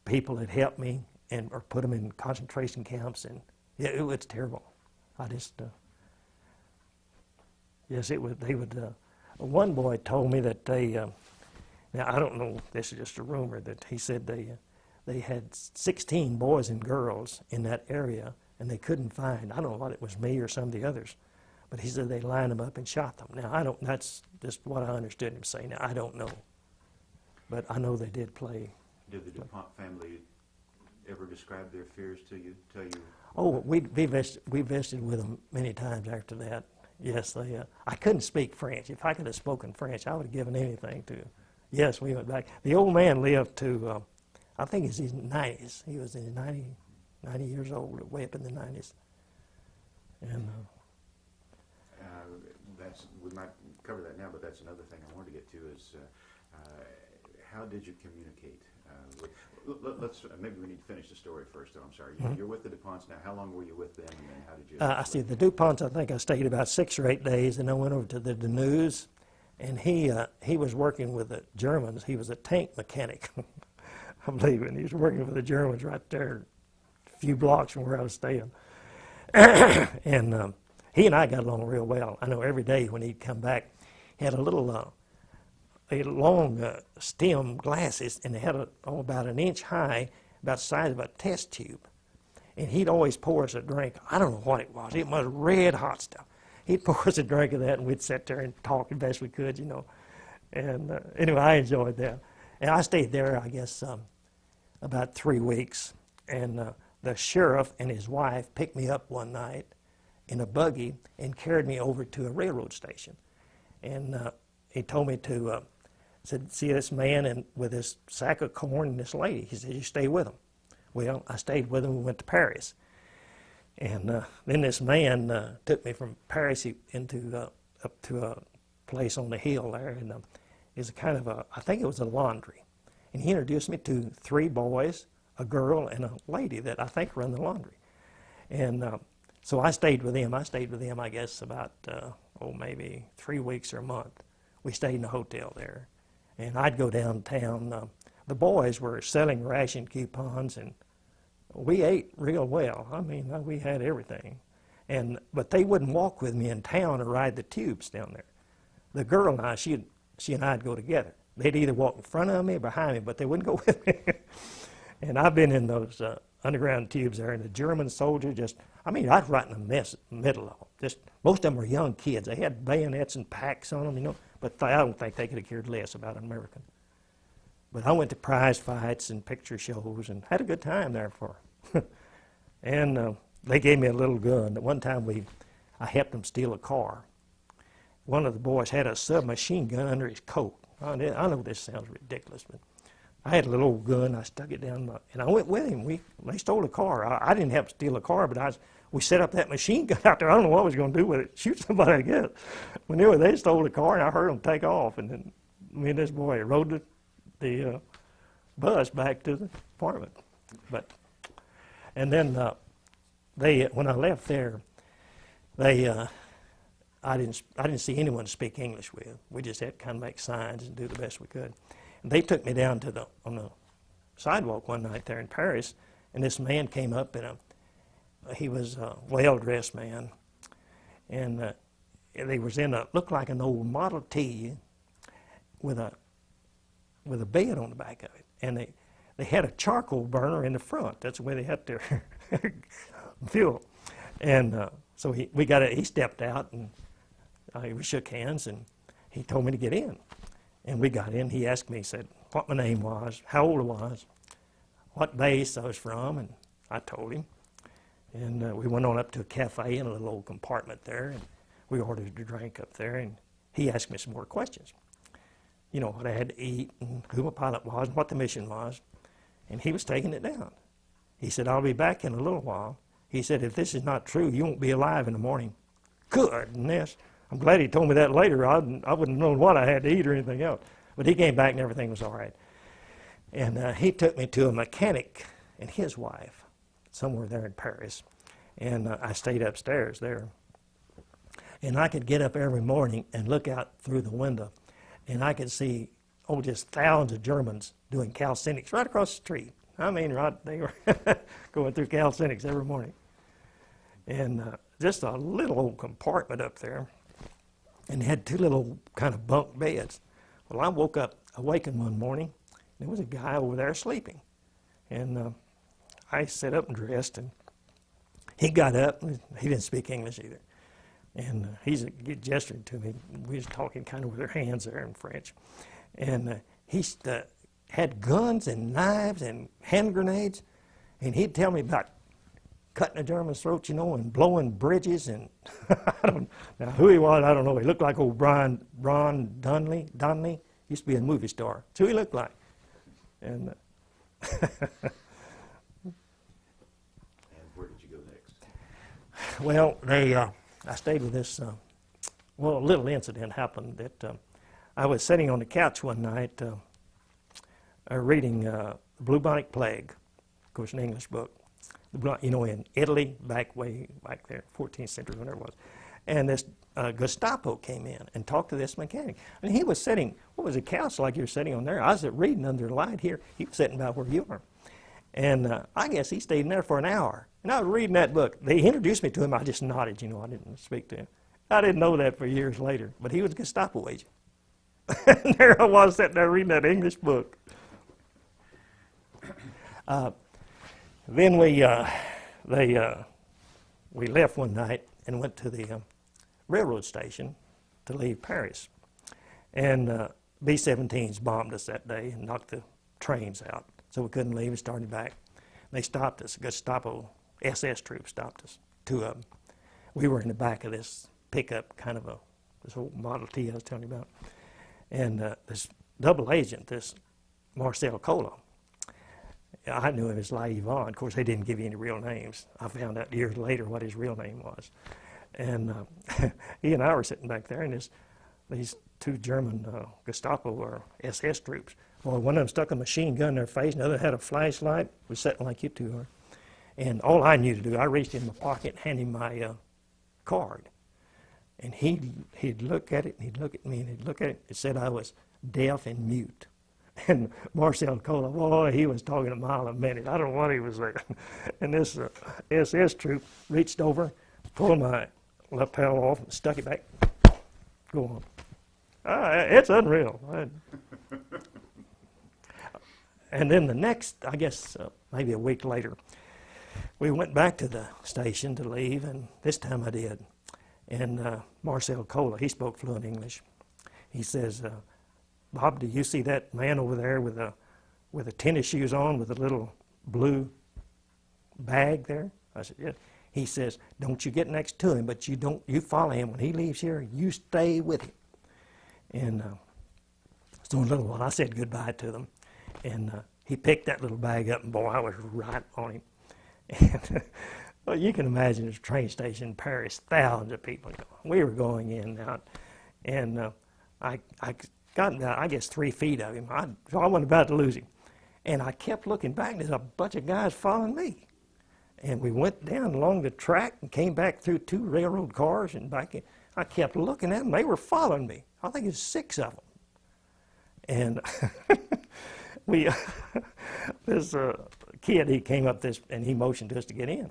people that helped me or put them in concentration camps, and yeah, it was terrible. I just, yes, it would. They would. One boy told me that they. Now I don't know. This is just a rumor that he said they had 16 boys and girls in that area, and they couldn't find. I don't know what it was, me or some of the others, but he said they lined them up and shot them. Now I don't. That's just what I understood him say. Now I don't know, but I know they did play. Did the DuPont family ever describe their fears to you? Tell you? Oh, we visited with them many times after that. Yes, they. I couldn't speak French. If I could have spoken French, I would have given anything to. Yes, we went back. The old man lived to, I think it's his 90s. He was in 90 years old, way up in the 90s. And we might cover that now, but that's another thing I wanted to get to is how did you communicate? Let's maybe we need to finish the story first. Though I'm sorry, you're with the DuPonts now. How long were you with them, and then how did you? I see the DuPonts. I think I stayed about 6 or 8 days, and I went over to the Deneu's, and he was working with the Germans. He was a tank mechanic, I believe, and he was working with the Germans right there, a few blocks from where I was staying. And he and I got along real well. I know every day when he'd come back, he had a little. A long stem glasses, and they had about an inch high, about the size of a test tube. And he'd always pour us a drink. I don't know what it was. It was red hot stuff. He'd pour us a drink of that, and we'd sit there and talk as best we could, you know. And anyway, I enjoyed that. And I stayed there, I guess, about 3 weeks. And the sheriff and his wife picked me up one night in a buggy and carried me over to a railroad station. And he told me to... said, see this man and with this sack of corn and this lady. He said, you stay with them. Well, I stayed with him. We went to Paris. And then this man took me from Paris up to a place on the hill there. And it was a kind of I think it was a laundry. And he introduced me to 3 boys, a girl, and a lady that I think run the laundry. And so I stayed with him. I stayed with him, I guess, about, maybe 3 weeks or a month. We stayed in a hotel there. And I'd go downtown. The boys were selling ration coupons, and we ate real well. I mean, we had everything. But they wouldn't walk with me in town or ride the tubes down there. The girl and I, she and I'd go together. They'd either walk in front of me or behind me, but they wouldn't go with me. And I've been in those underground tubes there, and the German soldiers I'd right in the middle of them. Most of them were young kids. They had bayonets and packs on them, you know. But I don't think they could have cared less about an American. But I went to prize fights and picture shows and had a good time there and they gave me a little gun. At one time I helped them steal a car. One of the boys had a submachine gun under his coat. I know this sounds ridiculous, but I had a little old gun. I stuck it down and I went with him. They stole a car. I didn't have to steal a car, but we set up that machine gun out there. I don't know what I was going to do with it. Shoot somebody, I guess. But anyway, they stole the car, and I heard them take off. And then me and this boy rode the bus back to the apartment. And then when I left there, I didn't see anyone to speak English with. We just had to kind of make signs and do the best we could. And they took me down on the sidewalk one night there in Paris, and this man came up, and he was a well-dressed man, and he was looked like an old Model T with a bed on the back of it, and they had a charcoal burner in the front. That's the way they had their fuel. And so he stepped out, and we shook hands, and he told me to get in. And we got in. He asked me, he said, what my name was, how old I was, what base I was from, and I told him. And we went on up to a cafe in a little old compartment there, and we ordered a drink up there, and he asked me some more questions. You know, what I had to eat, and who my pilot was, and what the mission was. And he was taking it down. He said, I'll be back in a little while. He said, if this is not true, you won't be alive in the morning. Goodness. I'm glad he told me that later. I wouldn't have known what I had to eat or anything else. But he came back and everything was all right. And he took me to a mechanic and his wife somewhere there in Paris. And I stayed upstairs there. And I could get up every morning and look out through the window. And I could see, just thousands of Germans doing calisthenics right across the street. I mean, they were going through calisthenics every morning. And just a little old compartment up there. And had two little kind of bunk beds. Well, I awakened one morning, and there was a guy over there sleeping. And I sat up and dressed, and he got up, and he didn't speak English either. And he gestured to me. We was talking kind of with our hands there in French. And he had guns and knives and hand grenades, and he'd tell me about cutting a German's throat, and blowing bridges, and now who he was, I don't know. He looked like old Ron Donnelly, used to be a movie star. That's who he looked like. And and where did you go next? Well, I stayed with this. A little incident happened that I was sitting on the couch one night reading The Bubonic Plague, of course, an English book. In Italy, back there, 14th century, whatever it was. And this Gestapo came in and talked to this mechanic. And he was sitting, a couch like you're sitting on there? I was reading under the light here. He was sitting about where you are. And I guess he stayed in there for an hour. And I was reading that book. They introduced me to him. I just nodded, I didn't speak to him. I didn't know that for years later. But he was a Gestapo agent. And there I was sitting there reading that English book. Then we left one night and went to the railroad station to leave Paris. And B-17s bombed us that day and knocked the trains out. So we couldn't leave and started back. They stopped us. Gestapo SS troops stopped us, two of them. We were in the back of this pickup, kind of this old Model T I was telling you about. And this double agent, this Marcel Cola, I knew him as La Yvonne. Of course, they didn't give you any real names. I found out years later what his real name was. And he and I were sitting back there, and these two German Gestapo or SS troops. Well, one of them stuck a machine gun in their face, and the other had a flashlight, was sitting like you two are. And all I knew to do, I reached in my pocket and handed him my card. And he'd look at it, and he'd look at me, and he'd look at it. It said I was deaf and mute. And Marcel Cola, boy, he was talking a mile a minute. I don't know what he was saying. And this SS troop reached over, pulled my lapel off, and stuck it back. Go on. It's unreal. And then the next, I guess, maybe a week later, we went back to the station to leave, and this time I did. And Marcel Cola, he spoke fluent English. He says, Bob, do you see that man over there with the tennis shoes on with a little blue bag there? I said, yeah. He says, don't you get next to him, but you follow him. When he leaves here, you stay with him. And so in a little while, I said goodbye to them. And he picked that little bag up, and boy, I was right on him. And well, you can imagine this train station in Paris, thousands of people. We were going in and out, and I got about, I guess, 3 feet of him. So I wasn't about to lose him. And I kept looking back, and there's a bunch of guys following me. And we went down along the track and came back through 2 railroad cars and back in. I kept looking at them. They were following me. I think it's 6 of them. And this kid, he came up this, and he motioned to us to get in.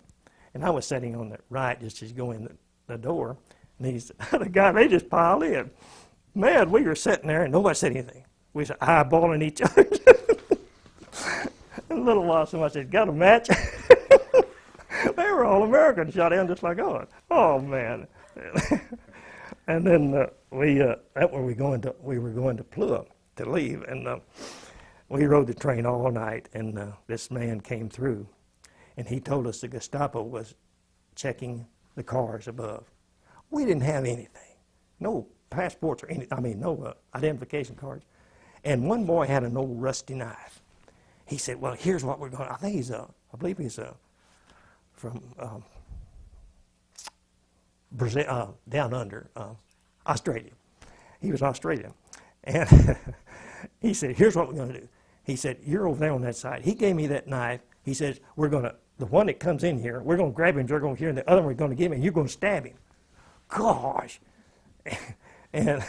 And I was sitting on the right just as you go in the door. And the guy, they just piled in. Man, we were sitting there, and nobody said anything. We was eyeballing each other. And a little while, somebody said, "Got a match?" They were all Americans, shot in just like ours. Oh, man. And then we were going to Plua to leave, and we rode the train all night, and this man came through, and he told us the Gestapo was checking the cars above. We didn't have anything, no passports or anything, no identification cards. And one boy had an old rusty knife. He said, "Well, here's what we're going to," I believe he's from Brazil, down under, Australia. He was Australian. And he said, "Here's what we're going to do." He said, "You're over there on that side." He gave me that knife. He says, the one that comes in here, we're going to grab him, they're going here, and the other one we're going to give him, and you're going to stab him. Gosh. And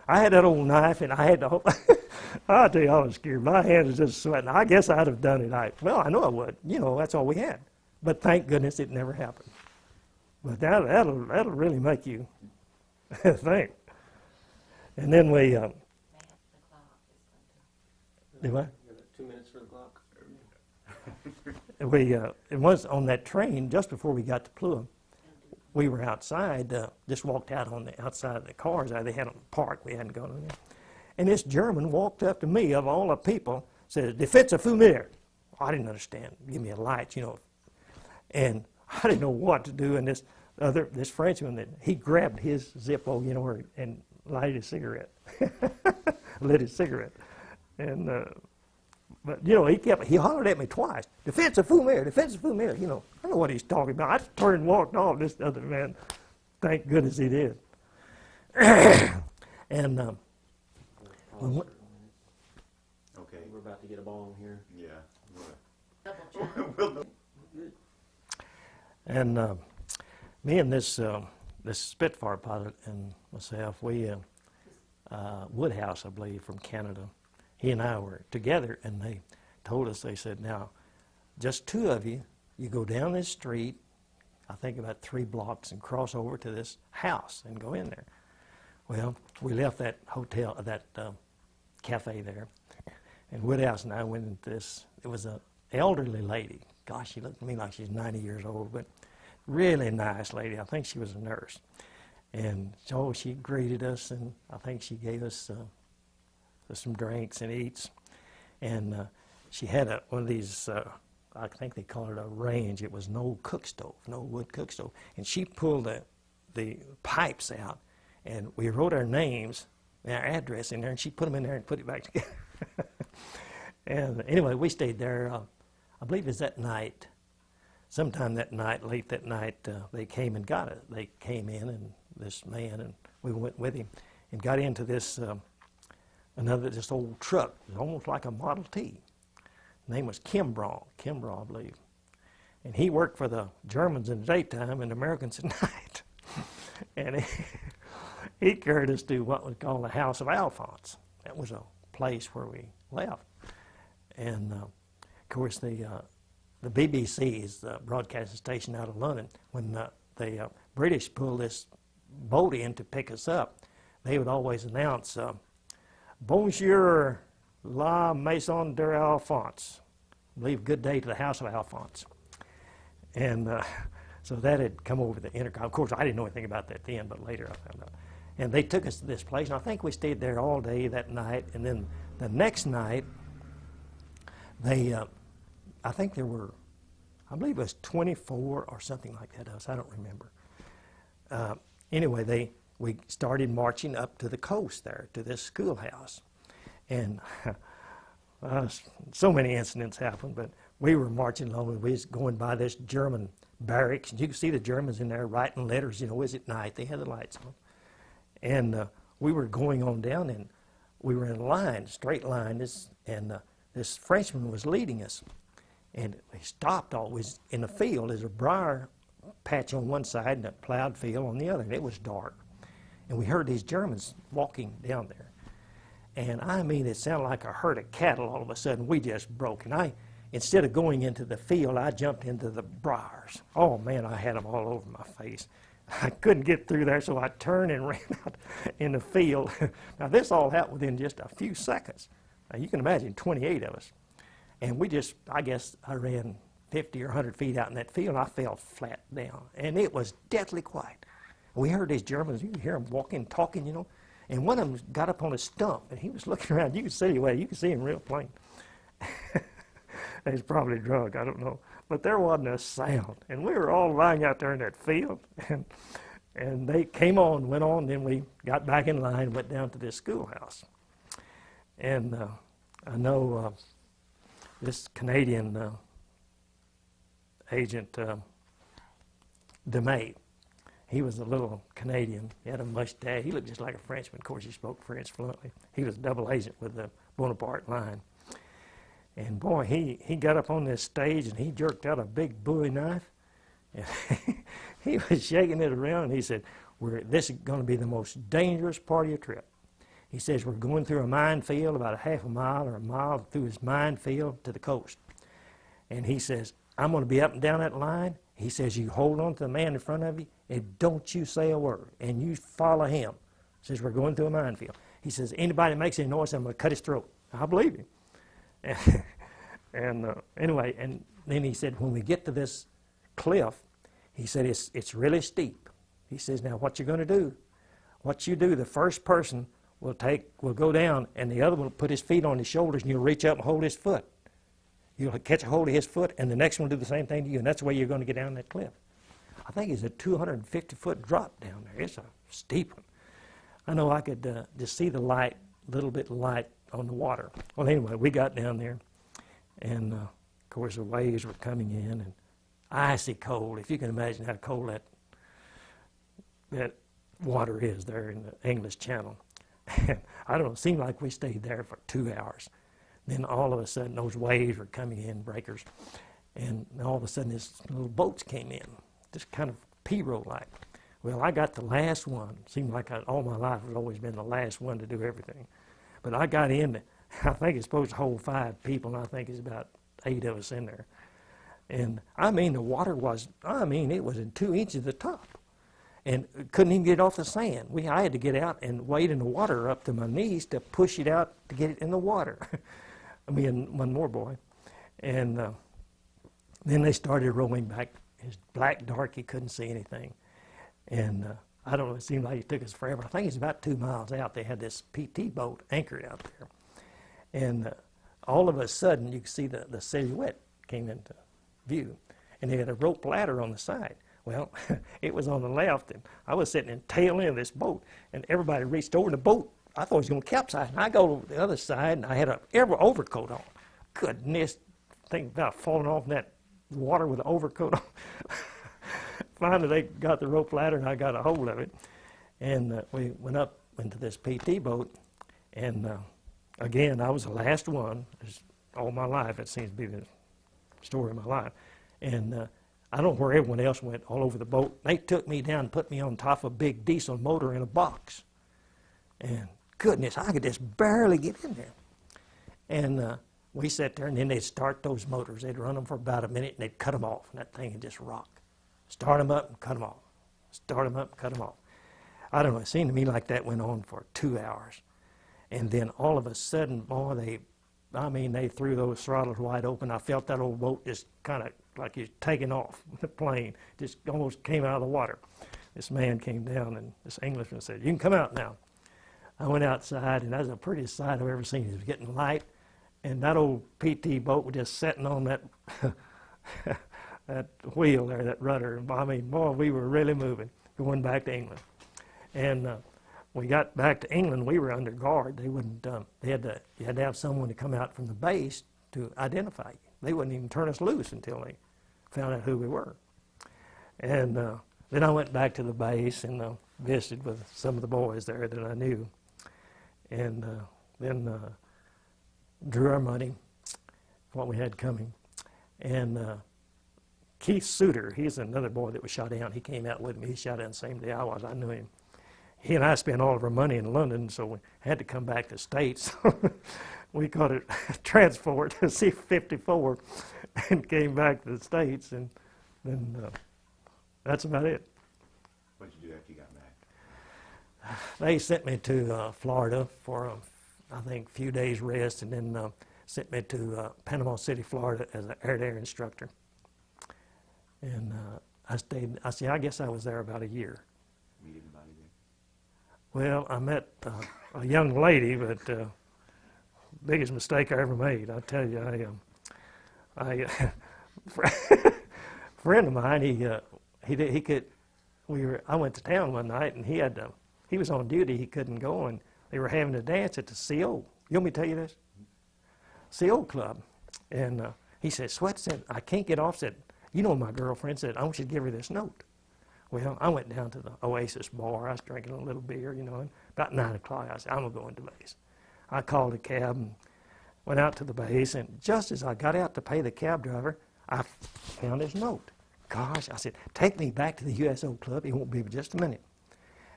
I had that old knife, and I had the whole, I'll tell you, I was scared. My hands was just sweating. I guess I'd have done it. I know I would. That's all we had. But thank goodness it never happened. But that'll really make you think. And then we, Man, the clock is do what? 2 minutes for the clock. It was on that train just before we got to Plua. We were outside, just walked out on the outside of the cars. They had them parked. We hadn't gone in there. And this German walked up to me, of all the people, said, "Defense of Fumier." I didn't understand. Give me a light, And I didn't know what to do. And this Frenchman, he grabbed his Zippo, and lighted a cigarette, lit his cigarette. And but he hollered at me twice, "Defense of Fumier, defense of Fumier." I know what he's talking about. I just turned and walked off. This other man, thank goodness he did. And Okay. Okay. We're about to get a bong here. Yeah. double check. And me and this Spitfire pilot and myself, we Woodhouse, I believe, from Canada, he and I were together, and they told us, they said, "Now, just 2 of you, you go down this street, I think about 3 blocks, and cross over to this house and go in there." Well, we left that hotel, that cafe there, and Woodhouse and I went into this. It was an elderly lady. Gosh, she looked at me like she's 90 years old, but really nice lady. I think she was a nurse. And so she greeted us, and I think she gave us some drinks and eats. And she had one of these, I think they call it a range. It was an old cook stove, an old wood cook stove. And she pulled the pipes out, and we wrote our names and our address in there, and she put them in there and put it back together. And anyway, we stayed there. I believe it was that night. Sometime that night, late that night, they came and got it. They came in, and this man, and we went with him, and got into this this old truck. It was almost like a Model T. His name was Kimbrough, I believe. And he worked for the Germans in the daytime and the Americans at night. And he carried us to what was called the House of Alphonse. That was a place where we left. And of course, the BBC is the broadcasting station out of London. When the British pulled this boat in to pick us up, they would always announce, "Bonjour, la maison de Alphonse." I believe "Good day to the House of Alphonse." And so that had come over the intercom. Of course, I didn't know anything about that then, but later I found out. And they took us to this place, and I think we stayed there all day that night. And then the next night, I think there were, I believe it was 24 or something like that. I don't remember. Anyway, we started marching up to the coast there, to this schoolhouse. And So many incidents happened, but we were marching along, and we was going by this German barracks, and you could see the Germans in there writing letters. You know, it was at night. They had the lights on. And we were going on down, and we were in a line, straight line, this Frenchman was leading us. And he stopped always in the field. There's a briar patch on one side and a plowed field on the other, and it was dark. And we heard these Germans walking down there. And I mean, it sounded like a herd of cattle all of a sudden. We just broke. And instead of going into the field, I jumped into the briars. Oh, man, I had them all over my face. I couldn't get through there, so I turned and ran out in the field. Now, this all happened within just a few seconds. Now, you can imagine 28 of us. And we just, I guess I ran 50 or 100 feet out in that field, and I fell flat down. And it was deathly quiet. We heard these Germans, you could hear them walking, talking, you know. And one of them got up on a stump, and he was looking around. You could see, well, you could see him real plain. He's probably drunk, I don't know. But there wasn't a sound. And we were all lying out there in that field. And they came on, went on, then we got back in line and went down to this schoolhouse. And I know this Canadian agent, DeMay, he was a little Canadian. He had a mustache. He looked just like a Frenchman. Of course, he spoke French fluently. He was a double agent with the Bonaparte line. And boy, he got up on this stage and he jerked out a big Bowie knife. And he was shaking it around, and he said, this is going to be the most dangerous part of your trip. He says, we're going through a minefield about a half a mile or a mile through his minefield to the coast. And he says, I'm going to be up and down that line. He says, you hold on to the man in front of you, and don't you say a word, and you follow him. He says, we're going through a minefield. He says, anybody that makes any noise, I'm going to cut his throat. I believe him. Anyway, and then he said, when we get to this cliff, he said, it's really steep. He says, now what you're going to do, what you do, the first person will go down, and the other will put his feet on his shoulders, and you'll reach up and hold his foot. You'll catch a hold of his foot, and the next one will do the same thing to you, and that's the way you're going to get down that cliff. I think it's a 250-foot drop down there. It's a steep one. I know I could just see the light, little bit of light on the water. Well, anyway, we got down there, and of course the waves were coming in, and icy cold. If you can imagine how cold that water is there in the English Channel. I don't know, it seemed like we stayed there for 2 hours. Then all of a sudden, those waves were coming in, breakers, and all of a sudden, these little boats came in, just kind of pirogue-like. Well, I got the last one. It seemed like all my life I've always been the last one to do everything. But I got in, I think it's supposed to hold 5 people, and I think it's about 8 of us in there. And I mean, the water was, it was in 2 inches at the top. And couldn't even get off the sand. I had to get out and wade in the water up to my knees to push it out to get it in the water. Me and one more boy. And then they started rolling back. It was black, dark, you couldn't see anything. And I don't know, it seemed like it took us forever. I think it's about 2 miles out. They had this PT boat anchored out there. And all of a sudden, you could see the silhouette came into view. And they had a rope ladder on the side. Well, it was on the left, and I was sitting in the tail end of this boat, and everybody reached over the boat. I thought it was going to capsize, and I go to the other side, and I had an overcoat on. Goodness, think about falling off in that water with an overcoat on. Finally, they got the rope ladder, and I got a hold of it. And we went up into this PT boat, and again, I was the last one. All my life, it seems to be the story of my life. And I don't know where everyone else went all over the boat. They took me down and put me on top of a big diesel motor in a box. And goodness, I could just barely get in there. And we sat there, and then they'd start those motors. They'd run them for about a minute, and they'd cut them off, and that thing would just rock. Start them up and cut them off. Start them up and cut them off. I don't know, it seemed to me like that went on for 2 hours. And then all of a sudden, boy, they threw those throttles wide open. I felt that old boat just kind of like he's taking off the plane, just almost came out of the water. This man came down, and this Englishman said, you can come out now. I went outside, and that was the prettiest sight I've ever seen. It was getting light, and that old PT boat was just sitting on that that wheel there, that rudder. I mean, boy, we were really moving, going back to England. And we got back to England, we were under guard. They wouldn't. You had to have someone to come out from the base to identify you. They wouldn't even turn us loose until they found out who we were. And then I went back to the base and visited with some of the boys there that I knew, and then drew our money, what we had coming, and Keith Suter, he's another boy that was shot down. He came out with me. He shot down the same day I was. I knew him. He and I spent all of our money in London, so we had to come back to the States. We caught a transport, a C-54, and came back to the States, and then that's about it. What did you do after you got back? They sent me to Florida for, I think, a few days rest, and then sent me to Panama City, Florida as an air-to-air instructor. And I stayed, I guess I was there about a year. Meet anybody there? Well, I met a young lady, but biggest mistake I ever made. I tell you, a friend of mine, I went to town one night, and he was on duty. He couldn't go, and they were having a dance at the CO. You want me to tell you this? CO club, and he said, Sweatt said, I can't get off. Said, you know, my girlfriend said, I want you to give her this note. Well, I went down to the Oasis bar. I was drinking a little beer, you know, and about 9 o'clock, I said, I'm going to go into base. I called a cab and went out to the base, and just as I got out to pay the cab driver, I found his note. Gosh, I said, take me back to the USO club. It won't be but just a minute.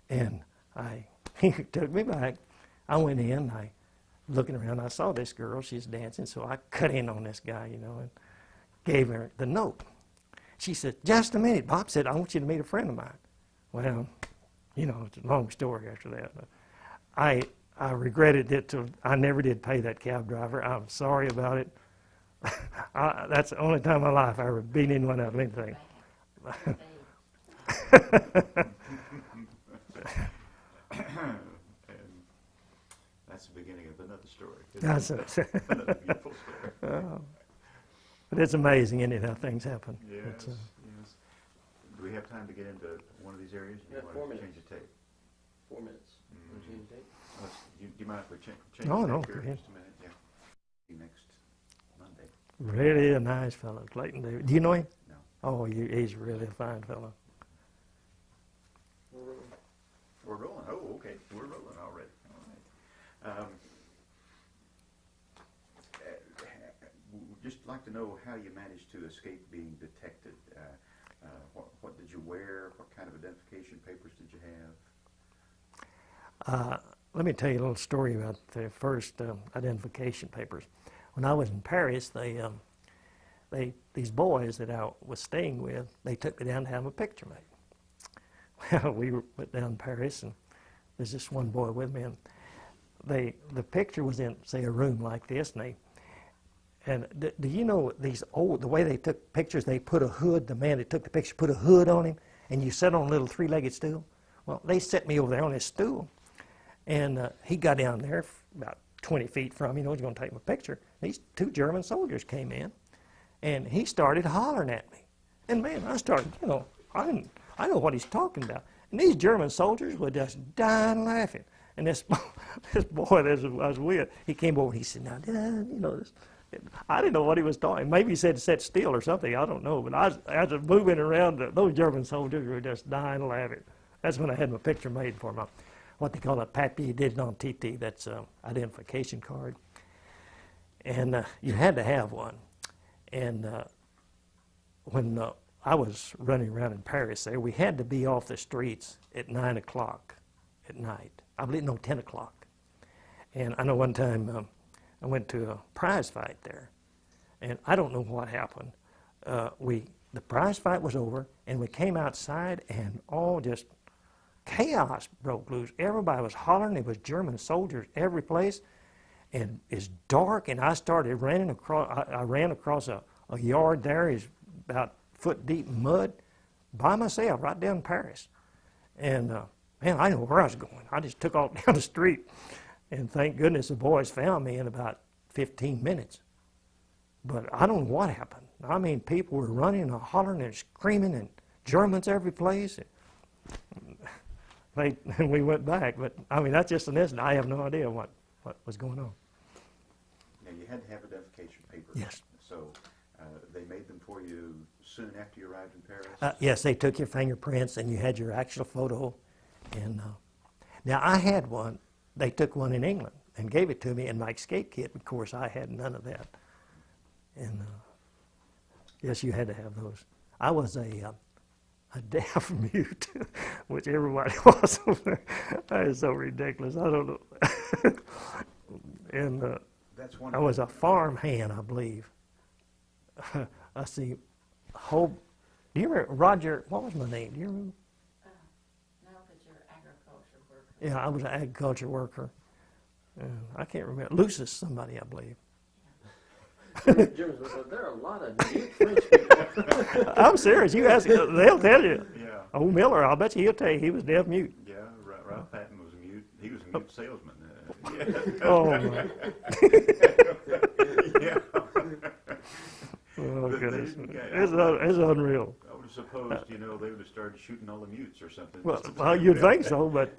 And he took me back. I went in, looking around, I saw this girl, she's dancing, so I cut in on this guy, you know, and gave her the note. She said, just a minute. Bob said, I want you to meet a friend of mine. Well, you know, it's a long story after that. I regretted it. I never did pay that cab driver. I'm sorry about it. That's the only time in my life I ever beat anyone out of anything. That's the beginning of another story. That's Another beautiful story. But it's amazing, isn't it, how things happen. Yes, yes. Do we have time to get into one of these areas? Yeah, 4 minutes. Change the tape. 4 minutes. Mm-hmm. Change the date. Do you mind if we change No, the no, tape here go in ahead. just a minute? Yeah. See you next Monday. Really a nice fellow, Clayton David. Do you know him? No. Oh, he's really a fine fellow. We're rolling. Oh, okay. We're rolling already. All right. We'd just like to know how you managed to escape being detected. What did you wear? What kind of identification papers did you have? Let me tell you a little story about the first identification papers. When I was in Paris, these boys that I was staying with, they took me down to have a picture made. Well, we went down to Paris, and there's this one boy with me, and the picture was in, say, a room like this, and do you know the way they took pictures, they put a hood, the man that took the picture put a hood on him, and you sit on a little 3-legged stool? Well, they set me over there on this stool, and he got down there about 20 feet from me, you know, he's going to take my picture. These 2 German soldiers came in, and he started hollering at me. And man, I started, you know, I know what he's talking about. And these German soldiers were just dying laughing. And this boy that I was with, he came over and he said, now, you know, I didn't know what he was talking. Maybe he said sit still or something. I don't know. But I was moving around. Those German soldiers were just dying laughing. That's when I had my picture made for my, what they call a papier d'identité. That's an identification card. And you had to have one. And when I was running around in Paris there, we had to be off the streets at 9 o'clock at night. I believe, no, 10 o'clock. And I know one time I went to a prize fight there, and I don't know what happened. The prize fight was over, and we came outside, and all just chaos broke loose. Everybody was hollering. There was German soldiers every place, and it's dark, and I started running across. I ran across a yard there. Is about foot deep in mud by myself right down in Paris. And man, I didn't know where I was going. I just took off down the street. And thank goodness the boys found me in about 15 minutes. But I don't know what happened. I mean, people were running and hollering and screaming and Germans every place. and we went back. But I mean, that's just an incident. I have no idea what was going on. Now, you had to have identification papers. Yes. So they made them for you soon after you arrived in Paris? Yes, they took your fingerprints and you had your actual photo. And now I had one. They took one in England and gave it to me in my escape kit. Of course, I had none of that. And yes, you had to have those. I was a deaf mute, which everybody was over there. That is so ridiculous. I don't know. And That's one. I was a farm hand, I believe. I see. Do you remember Roger? What was my name? Do you remember? No, but you're an agriculture worker. Yeah, I was an agriculture worker. I can't remember. Lucis, somebody, I believe. Jim, there are a lot of mute French people. I'm serious. You ask, they'll tell you. Yeah. Old Miller, I'll bet you he'll tell you he was deaf mute. Yeah, Ralph Patton was a mute. He was a mute salesman. Yeah. Oh, my. Yeah. Oh, But they goodness. didn't get- It's unreal. I would have supposed, they would have started shooting all the mutes or something. Well, you'd think so, but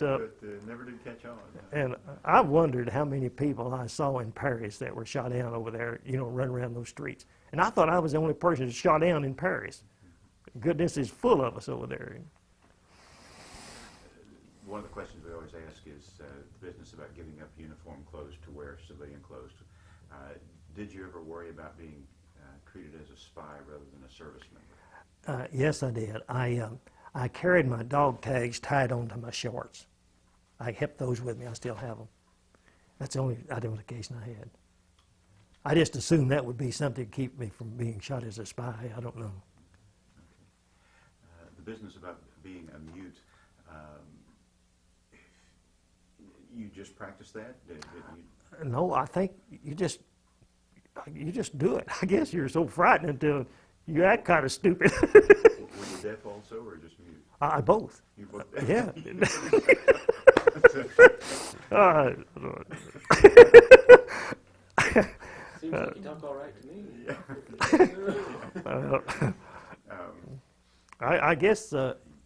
never did catch on. and I wondered how many people I saw in Paris that were shot down over there, running around those streets. And I thought I was the only person shot down in Paris. Goodness is full of us over there. One of the questions we always ask is the business about giving up uniform clothes to wear civilian clothes. Did you ever worry about being treated as a spy rather than a service member? Yes, I did. I carried my dog tags tied onto my shorts. I kept those with me. I still have them. That's the only identification I had. I just assumed that would be something to keep me from being shot as a spy. I don't know. The business about being a mute, you just practiced that? Did you? No, I think you just do it. I guess you're so frightened until you act kind of stupid. Were you deaf also, or just mute? I both. You both Yeah. Seems like you talk all right to me. I guess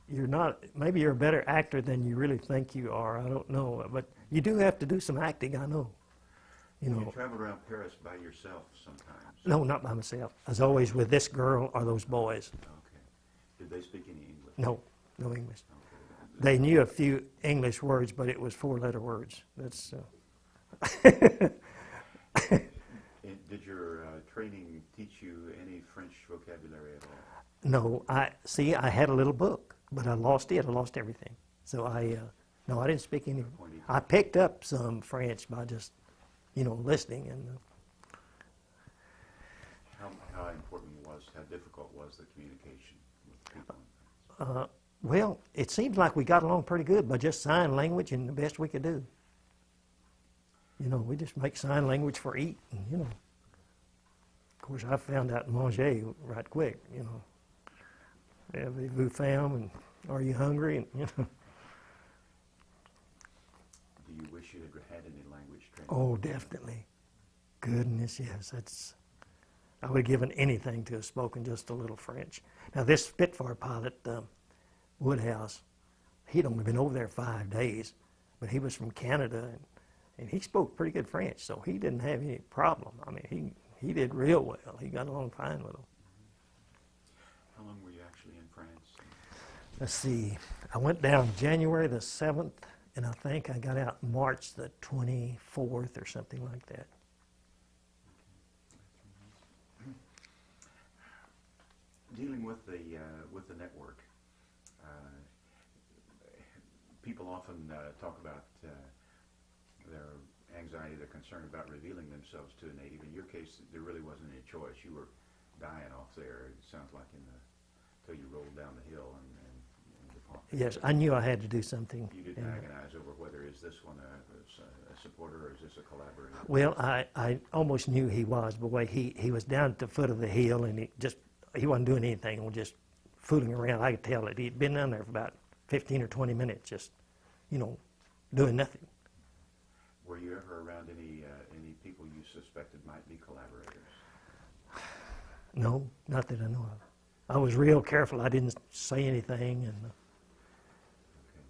you're not. Maybe you're a better actor than you really think you are. I don't know, but you do have to do some acting. I know. You traveled around Paris by yourself sometimes? No, not by myself. I was always with this girl or those boys. Okay. Did they speak any English? No, no English. Okay. They knew a few English words, but it was four-letter words. That's. Did your training teach you any French vocabulary at all? No, I had a little book, but I lost it. I lost everything. So no, I didn't speak any. I picked up some French by just, listening. And how important how difficult was the communication with people in France? well, it seems like we got along pretty good by just sign language and the best we could do. We just make sign language for eat, and, Of course, I found out manger right quick, Avez-vous faim, and are you hungry, and, Do you wish you had had any language training? Oh, definitely. Goodness, yes. I would have given anything to have spoken just a little French. Now, this Spitfire pilot, Woodhouse, he'd only been over there 5 days, but he was from Canada, and he spoke pretty good French, so he didn't have any problem. I mean, he did real well. He got along fine with them. How long were you actually in France? Let's see. I went down January the 7th, and I think I got out March the 24th or something like that. Dealing with the network, people often talk about their anxiety, their concern about revealing themselves to a native. In your case, there really wasn't any choice. You were dying off there. It sounds like until you rolled down the hill and Yes, I knew I had to do something. You didn't agonize over whether is this one a supporter or is this a collaborator? Well, I almost knew he was, but he was down at the foot of the hill, and he wasn't doing anything, he was just fooling around. I could tell that he'd been down there for about 15 or 20 minutes, just, doing nothing. Were you ever around any people you suspected might be collaborators? No, not that I know of. I was real careful. I didn't say anything, and. Okay.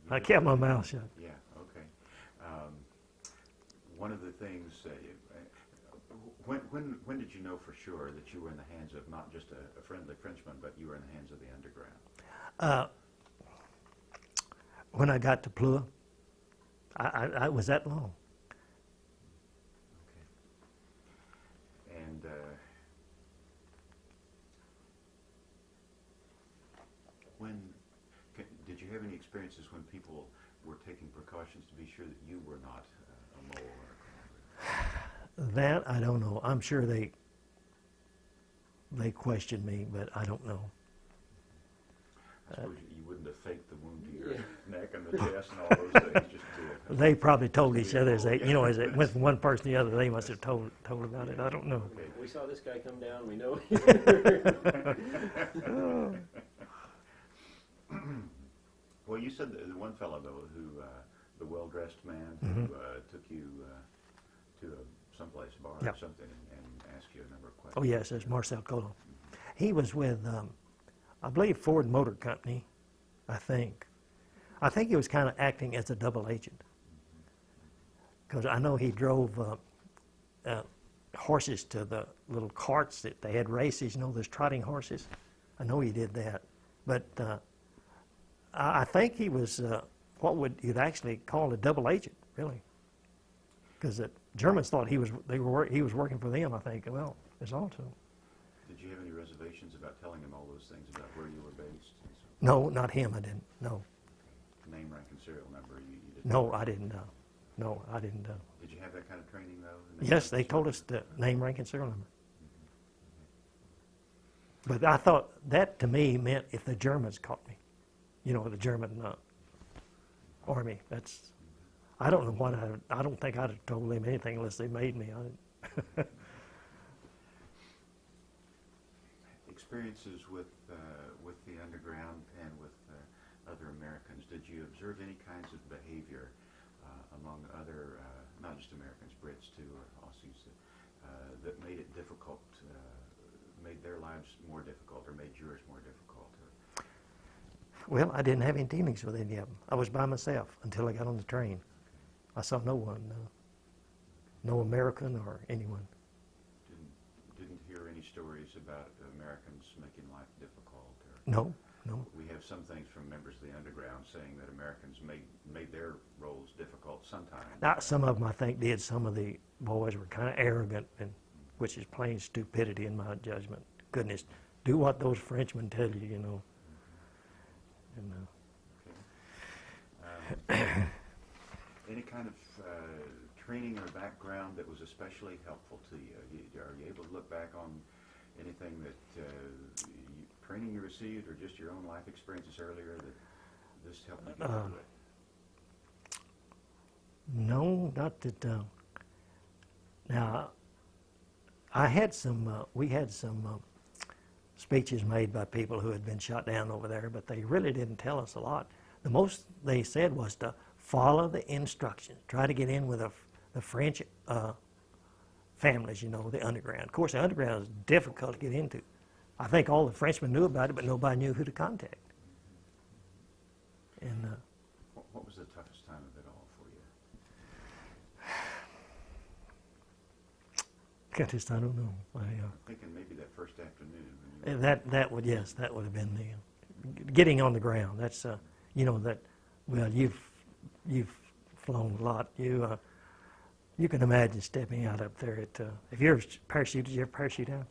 I kept my mouth shut. Yeah, okay. One of the things, when did you know for sure that you were in the hands of not just a friendly Frenchman, but you were in the hands of the underground? When I got to Plua, I was that long. Okay. And did you have any experiences when people were taking precautions to be sure that you were not a mole or a collaborator? That I don't know. I'm sure they questioned me, but I don't know. I suppose you wouldn't have faked the wound to your neck and the chest and all those things just to... They probably told each other as they, as it went from one person to the other. They must have told about it. I don't know. Okay. We saw this guy come down. We know. Well, you said the one fellow, though, who, the well-dressed man Mm-hmm. who took you to someplace, bar Yeah. or something, and asked you a number of questions. Oh yes, it's Marcel Colo. He was with, I believe, Ford Motor Company. I think he was kind of acting as a double agent, because I know he drove horses to the little carts that they had races. Those trotting horses. I know he did that, but I think he was what you'd actually call a double agent, really, because the Germans thought he was working for them. I think. Well, it's also. Did you have any reservations about telling him all those things about where you were based? And so, No, not him. I didn't. No, name, rank, and serial number. You didn't. no, I didn't. No, I didn't. Did you have that kind of training though? Yes, they told us the name, rank, and serial number. But I thought that to me meant if the Germans caught me, the German army. That's. I don't know what I don't think I'd have told them anything unless they made me. Experiences with the underground and with other Americans. Did you observe any kinds of behavior among other, not just Americans, Brits too, or Aussies, that made it difficult, made their lives more difficult, or made yours more difficult? Or? Well, I didn't have any dealings with any of them. I was by myself until I got on the train. I saw no one, no American or anyone. Didn't hear any stories about Americans making life difficult? Or No. we have some things from members of the underground saying that Americans made their roles difficult sometimes. Now, some of them I think did. Some of the boys were kind of arrogant, which is plain stupidity in my judgment. Goodness, do what those Frenchmen tell you, And, Okay. Any kind of training or background that was especially helpful to you? Are you able to look back on anything that training you received, or just your own life experiences earlier that this helped you get through it? no, not that. Now, we had some speeches made by people who had been shot down over there, but they really didn't tell us a lot. The most they said was to follow the instructions. Try to get in with the French families, the underground. Of course, the underground is difficult to get into. I think all the Frenchmen knew about it, but nobody knew who to contact. And What was the toughest time of it all for you? goodness, I don't know. I'm thinking maybe that first afternoon. When you That would have been the getting on the ground. That's you've flown a lot. You can imagine stepping out up there at if you ever parachuted. Did you ever parachute out?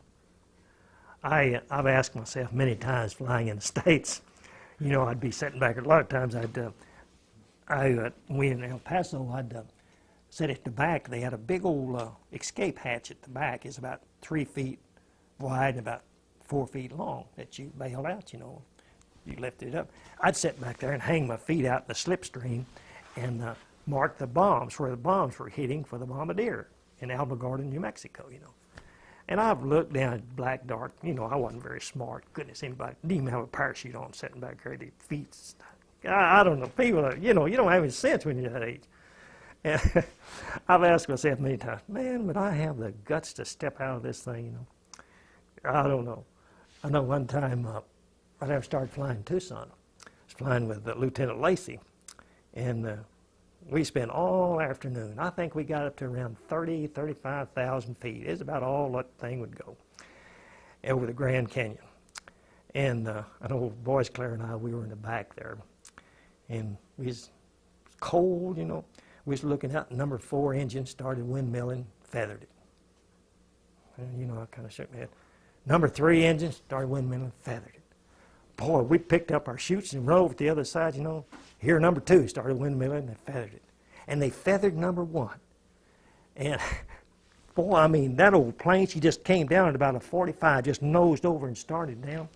I've asked myself many times flying in the States. I'd be sitting back. A lot of times we in El Paso, I'd sit at the back. They had a big old escape hatch at the back. It's about 3 feet wide and about 4 feet long that you bailed out, You lifted it up. I'd sit back there and hang my feet out in the slipstream and mark the bombs where the bombs were hitting for the bombardier in Albuquerque, New Mexico, And I've looked down at black dark. I wasn't very smart. Goodness, anybody didn't even have a parachute on sitting back there. Their feet. I don't know. People are, you don't have any sense when you're that age. And I've asked myself many times, man, would I have the guts to step out of this thing? I don't know. I know one time, right after I started flying Tucson, I was flying with Lieutenant Lacey, And we spent all afternoon. I think we got up to around 35,000 feet. It's about all that thing would go over the Grand Canyon. And I know Boyce Claire and I, we were in the back there. And we was cold, you know. We was looking out, number 4 engine started windmilling, feathered it. And, you know, I kind of shook my head. Number 3 engine started windmilling, feathered it. Boy, we picked up our chutes and rode over to the other side, you know. Here, number 2 started windmilling, and they feathered it. And they feathered number 1. And, boy, I mean, that old plane, she just came down at about a 45, just nosed over and started down.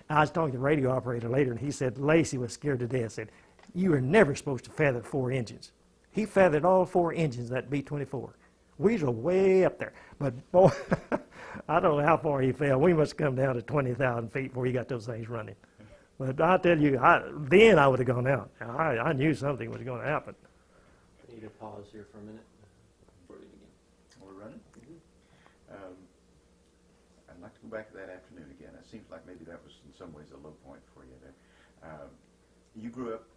I was talking to the radio operator later, and he said Lacey was scared to death. Said, you are never supposed to feather 4 engines. He feathered all 4 engines, that B-24. We were way up there. But, boy, I don't know how far he fell. We must have come down to 20,000 feet before he got those things running. But I tell you, then I would have gone out. I knew something was going to happen. I need to pause here for a minute before we begin. We're running? I'd like to go back to that afternoon again. It seems like maybe that was in some ways a low point for you there. You grew up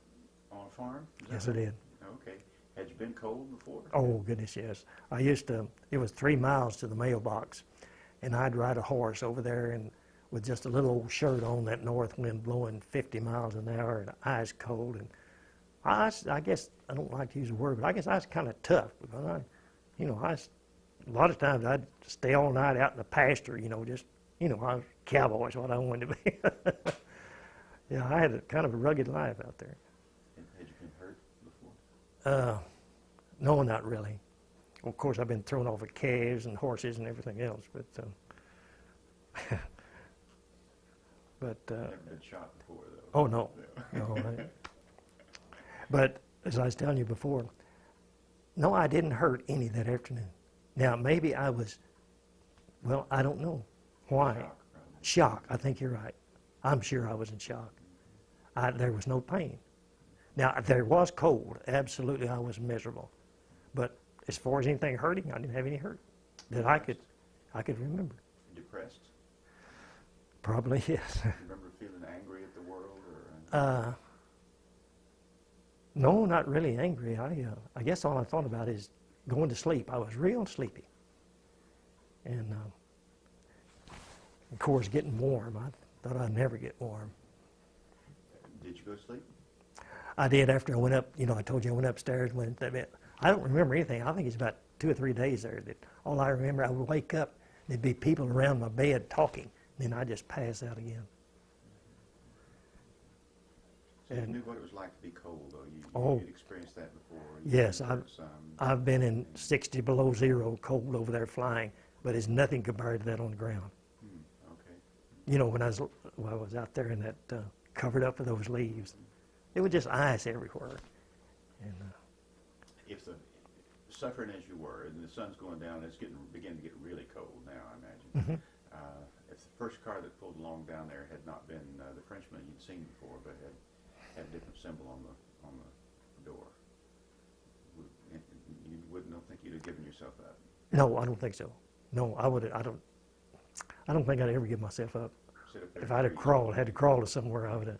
on a farm? Yes, I did. Okay. Had you been cold before? Oh, goodness, yes. I used to, it was 3 miles to the mailbox, and I'd ride a horse over there and with just a little old shirt on, that north wind blowing 50 miles an hour and ice cold. And I guess, I don't like to use the word, but I guess I was kind of tough because a lot of times I'd stay all night out in the pasture, you know, just, you know, I was a cowboy is what I wanted to be. Yeah, I had kind of a rugged life out there. Had you been hurt before? No, not really. Of course, I've been thrown off of calves and horses and everything else, but Never been shot before, though. Oh, no. No, but as I was telling you before, no, I didn't hurt any that afternoon. Now, maybe I was, well, I don't know. Why? Shock, right? Shock. I think you're right. I'm sure I was in shock. There was no pain. Now, there was cold. Absolutely, I was miserable. But as far as anything hurting, I didn't have any hurt that I could remember. Depressed? Probably, yes. Do you remember feeling angry at the world? Or No, not really angry. I guess all I thought about is going to sleep. I was real sleepy. And, of course, getting warm. I thought I'd never get warm. Did you go to sleep? I did after I went up. You know, I told you I went upstairs, went to bed. I don't remember anything. I think it's about 2 or 3 days there. That all I remember, I would wake up, there'd be people around my bed talking. Then I just pass out again. So you And- knew what it was like to be cold, though. You'd experienced that before. Yes, I've I've been in 60 below zero cold over there flying, but it's nothing compared to that on the ground. Okay. You know, when I was out there in that covered up with those leaves, it was just ice everywhere. And If the suffering as you were, and the sun's going down, it's beginning to get really cold now, I imagine. Mhm. If the first car that pulled along down there had not been the Frenchman you'd seen before, but had a different symbol on the door, you don't think you'd have given yourself up? no, I don't think so. No, I would. I don't think I'd ever give myself up. Sit up there If I'd have and had to crawl to somewhere, I would have.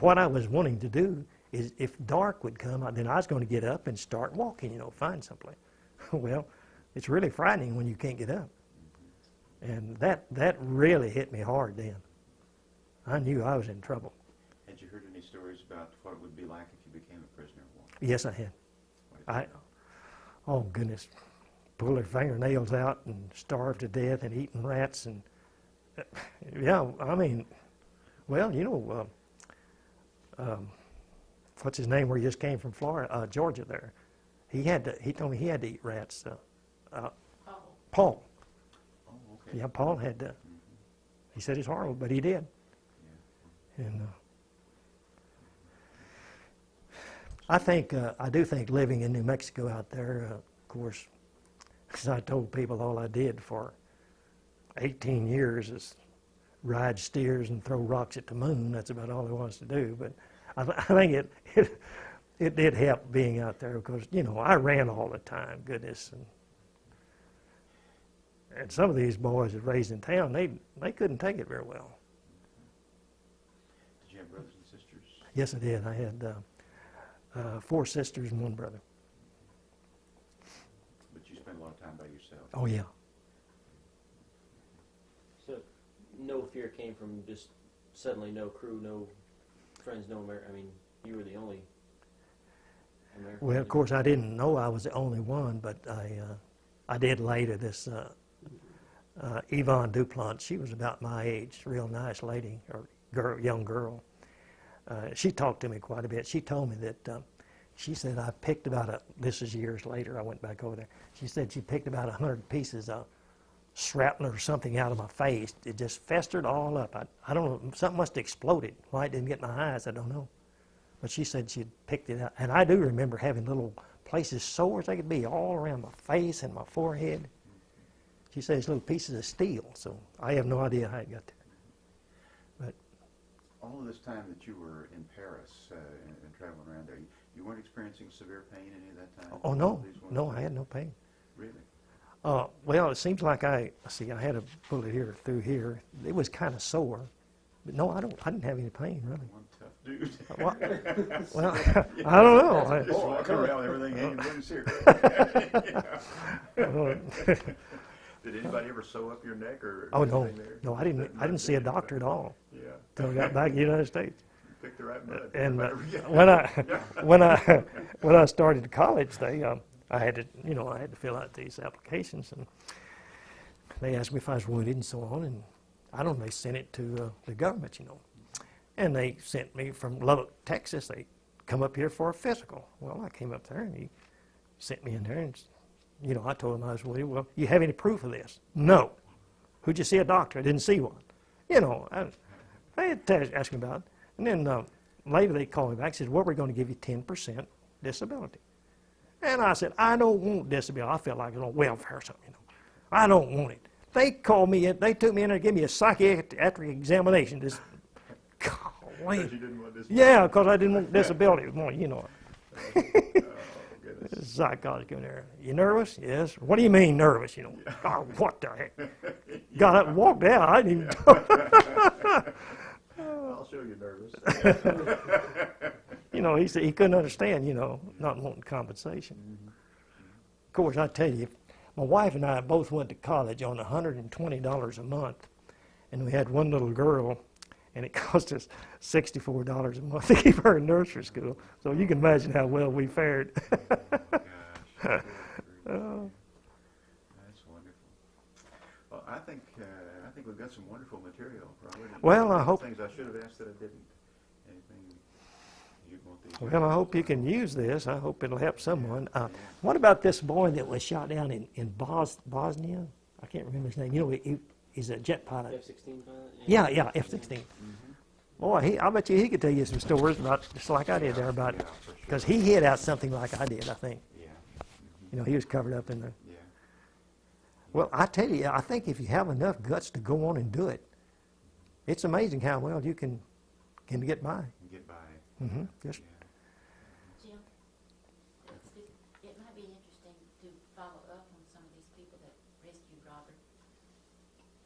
What I was wanting to do is, if dark would come, then I was going to get up and start walking. You know, find someplace. Well, it's really frightening when you can't get up. And that really hit me hard then. I knew I was in trouble. Had you heard any stories about what it would be like if you became a prisoner of war? Yes, I had. What did you know? Oh, goodness. Pull their fingernails out and starve to death and eating rats. And, yeah, I mean, well, you know, what's his name where he just came from Florida, Georgia there. He told me he had to eat rats. Oh, Paul. Oh, okay. Yeah, Paul had to. He said it's horrible, but he did. Yeah. And I do think living in New Mexico out there, of course, because I told people all I did for 18 years is ride steers and throw rocks at the moon. That's about all I was to do. But I think it did help being out there because, you know, I ran all the time, goodness. And some of these boys that raised in town, they couldn't take it very well. Did you have brothers and sisters? Yes, I did. I had 4 sisters and 1 brother. But you spend a lot of time by yourself. Oh, yeah. So no fear came from just suddenly no crew, no friends, no American. I mean, you were the only American. Well, of course, I didn't know I was the only one, but I did later. This Yvonne Dupont, she was about my age, real nice lady, or girl, young girl. She talked to me quite a bit. She told me that, she said I picked about this is years later, I went back over there. She said she picked about 100 pieces of shrapnel or something out of my face. It just festered all up. I don't know, something must have exploded. Why it didn't get in my eyes, I don't know. But she said she'd picked it out. And I do remember having little places, sore as they could be, all around my face and my forehead. She says little pieces of steel, so I have no idea how it got there. But All of this time that you were in Paris and traveling around there, you weren't experiencing severe pain any of that time? oh no, no, I had no pain. Really? Well, it seems like I had a bullet here through here. It was kind of sore, but no, I didn't have any pain really. One tough dude. Well, I don't know. Just walking around with everything hanging loose here. Did anybody ever sew up your neck or Oh no, anything there? no, I didn't see a doctor at all Yeah. until I got back to the United States. You picked the right mud. And Everybody- when I started college, I had to fill out these applications, and they asked me if I was wounded and so on, and I don't know, they sent it to the government, and they sent me from Lubbock, Texas. They come up here for a physical. Well, I came up there, and he sent me in there, and I told him I was wounded. Well, you have any proof of this? No. Who'd you see a doctor? I didn't see one. They had to ask me about it. And then later they called me back and said, well, we're going to give you 10% disability. And I said, I don't want disability. I felt like it was on welfare or something, I don't want it. They called me in, they took me in and gave me a psychiatric examination. Just, golly. Because you didn't want this. Yeah, because I didn't want disability. Oh, goodness. Psychologist in there. You nervous? Yes. What do you mean nervous? Oh, what the heck? Got up and walked out. I didn't even talk. I'll show you nervous. He said he couldn't understand, not wanting compensation. Of course, I tell you, my wife and I both went to college on $120 a month, and we had one little girl, and it cost us $64 a month to keep her in nursery school. So you can imagine how well we fared. Gosh. That's wonderful. Well, I think we've got some wonderful material, Robert. Well, I hope. Things I should have asked that I didn't. Anything you'd want these? Well, I hope you can use this. I hope it'll help someone. What about this boy that was shot down in Bosnia? I can't remember his name. He's a jet pilot. F-16 pilot? Yeah, F-16. Boy, I bet you he could tell you some stories about, just like I did there, about, Yeah, for sure. because he hid out something like I did, I think. Yeah. He was covered up in there. Yeah. Well, I tell you, I think if you have enough guts to go on and do it, it's amazing how well you can get by. Get by. Just Yeah. Jim, it might be interesting to follow up on some of these people that rescued Robert.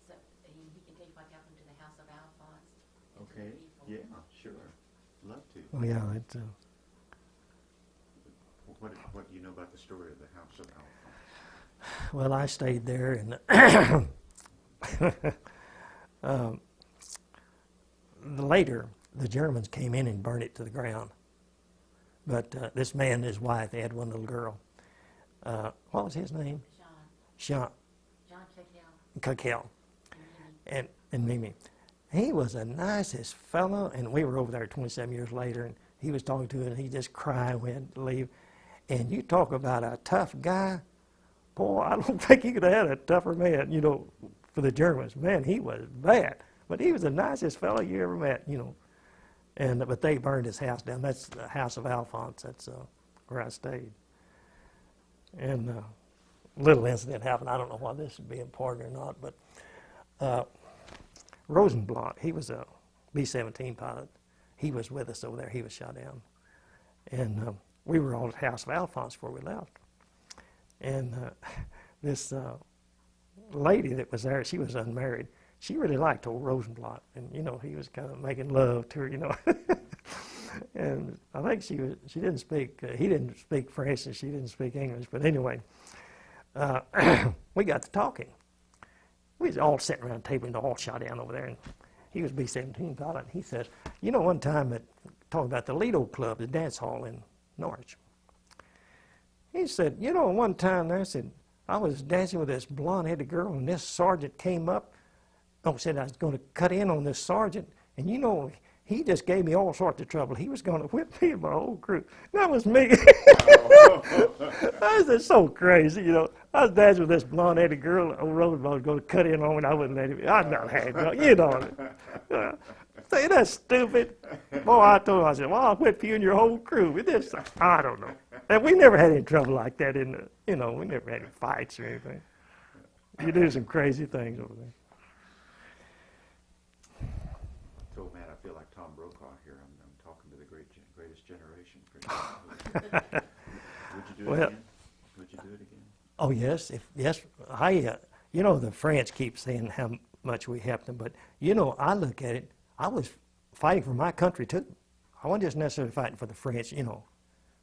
So he can tell you what happened to the House of Alphonse. and to the Okay. people. Yeah. Sure. Love to. Oh yeah, it's What do you know about the story of the House of Alphonse? well, I stayed there, and later the Germans came in and burned it to the ground. But this man and his wife, they had one little girl. What was his name? John Cacao Cacao. and Mimi. He was the nicest fellow, and we were over there 27 years later, and he was talking to us, and he just cried when he had to leave. And you talk about a tough guy, boy, I don't think he could have had a tougher man, for the Germans. Man, he was bad. But he was the nicest fellow you ever met, But they burned his house down. That's the House of Alphonse. That's where I stayed. And a little incident happened. I don't know why this would be important or not, but Rosenblatt, he was a B-17 pilot. He was with us over there. He was shot down. And we were all at House of Alphonse before we left. And this lady that was there, she was unmarried. She really liked old Rosenblatt. And, he was kind of making love to her, And I think she didn't speak, he didn't speak French and she didn't speak English. But anyway, we got to talking. We was all sitting around the table and all shot down over there. And he was B-17 pilot. And he says, you know, one time talking about the Lido Club, the dance hall in Norwich. He said, you know, one time there, said, I was dancing with this blonde-headed girl, and this sergeant came up. Said I was going to cut in on this sergeant, and you know, he just gave me all sorts of trouble. He was going to whip me and my whole crew. That was me. I was so crazy, you know. I was dancing with this blonde-headed girl. Old Roosevelt was going to cut in on me, and I wouldn't let him. I'd not had no, you know. Say, that's stupid. Boy, I told him, I said, well, I'll whip you and your whole crew with this. I don't know. And we never had any trouble like that in the, you know, we never had any fights or anything. You do some crazy things over there. Told Matt, I feel like Tom Brokaw here. I'm talking to the greatest generation. Would you do it again? Would you do it again? Oh yes, you know, the French keep saying how much we helped them, but you know, I look at it. I was fighting for my country too. I wasn't just necessarily fighting for the French, you know,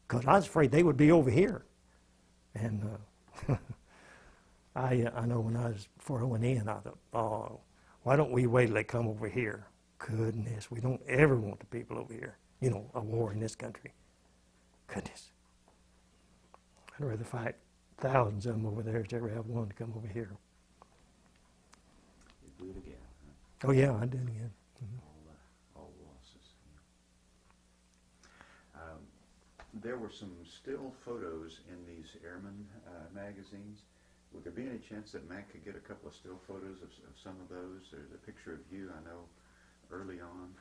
because I was afraid they would be over here. And I know when before I went in, I thought, oh, why don't we wait till they come over here? Goodness, we don't ever want the people over here. You know, a war in this country. Goodness. I'd rather fight thousands of them over there to ever have one to come over here. You'd do it again, huh? Oh yeah, I'd do it again. All losses. There were some still photos in these airman magazines. Would there be any chance that Matt could get a couple of still photos of some of those? There's a picture of you, I know, early on.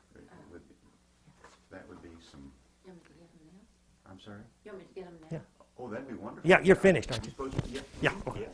That would be some... You want me to get them now? I'm sorry? You want me to get them now? Yeah. Oh, that'd be wonderful. Yeah, you're finished, aren't you? Supposed to, yeah. Yeah. Okay. Yeah.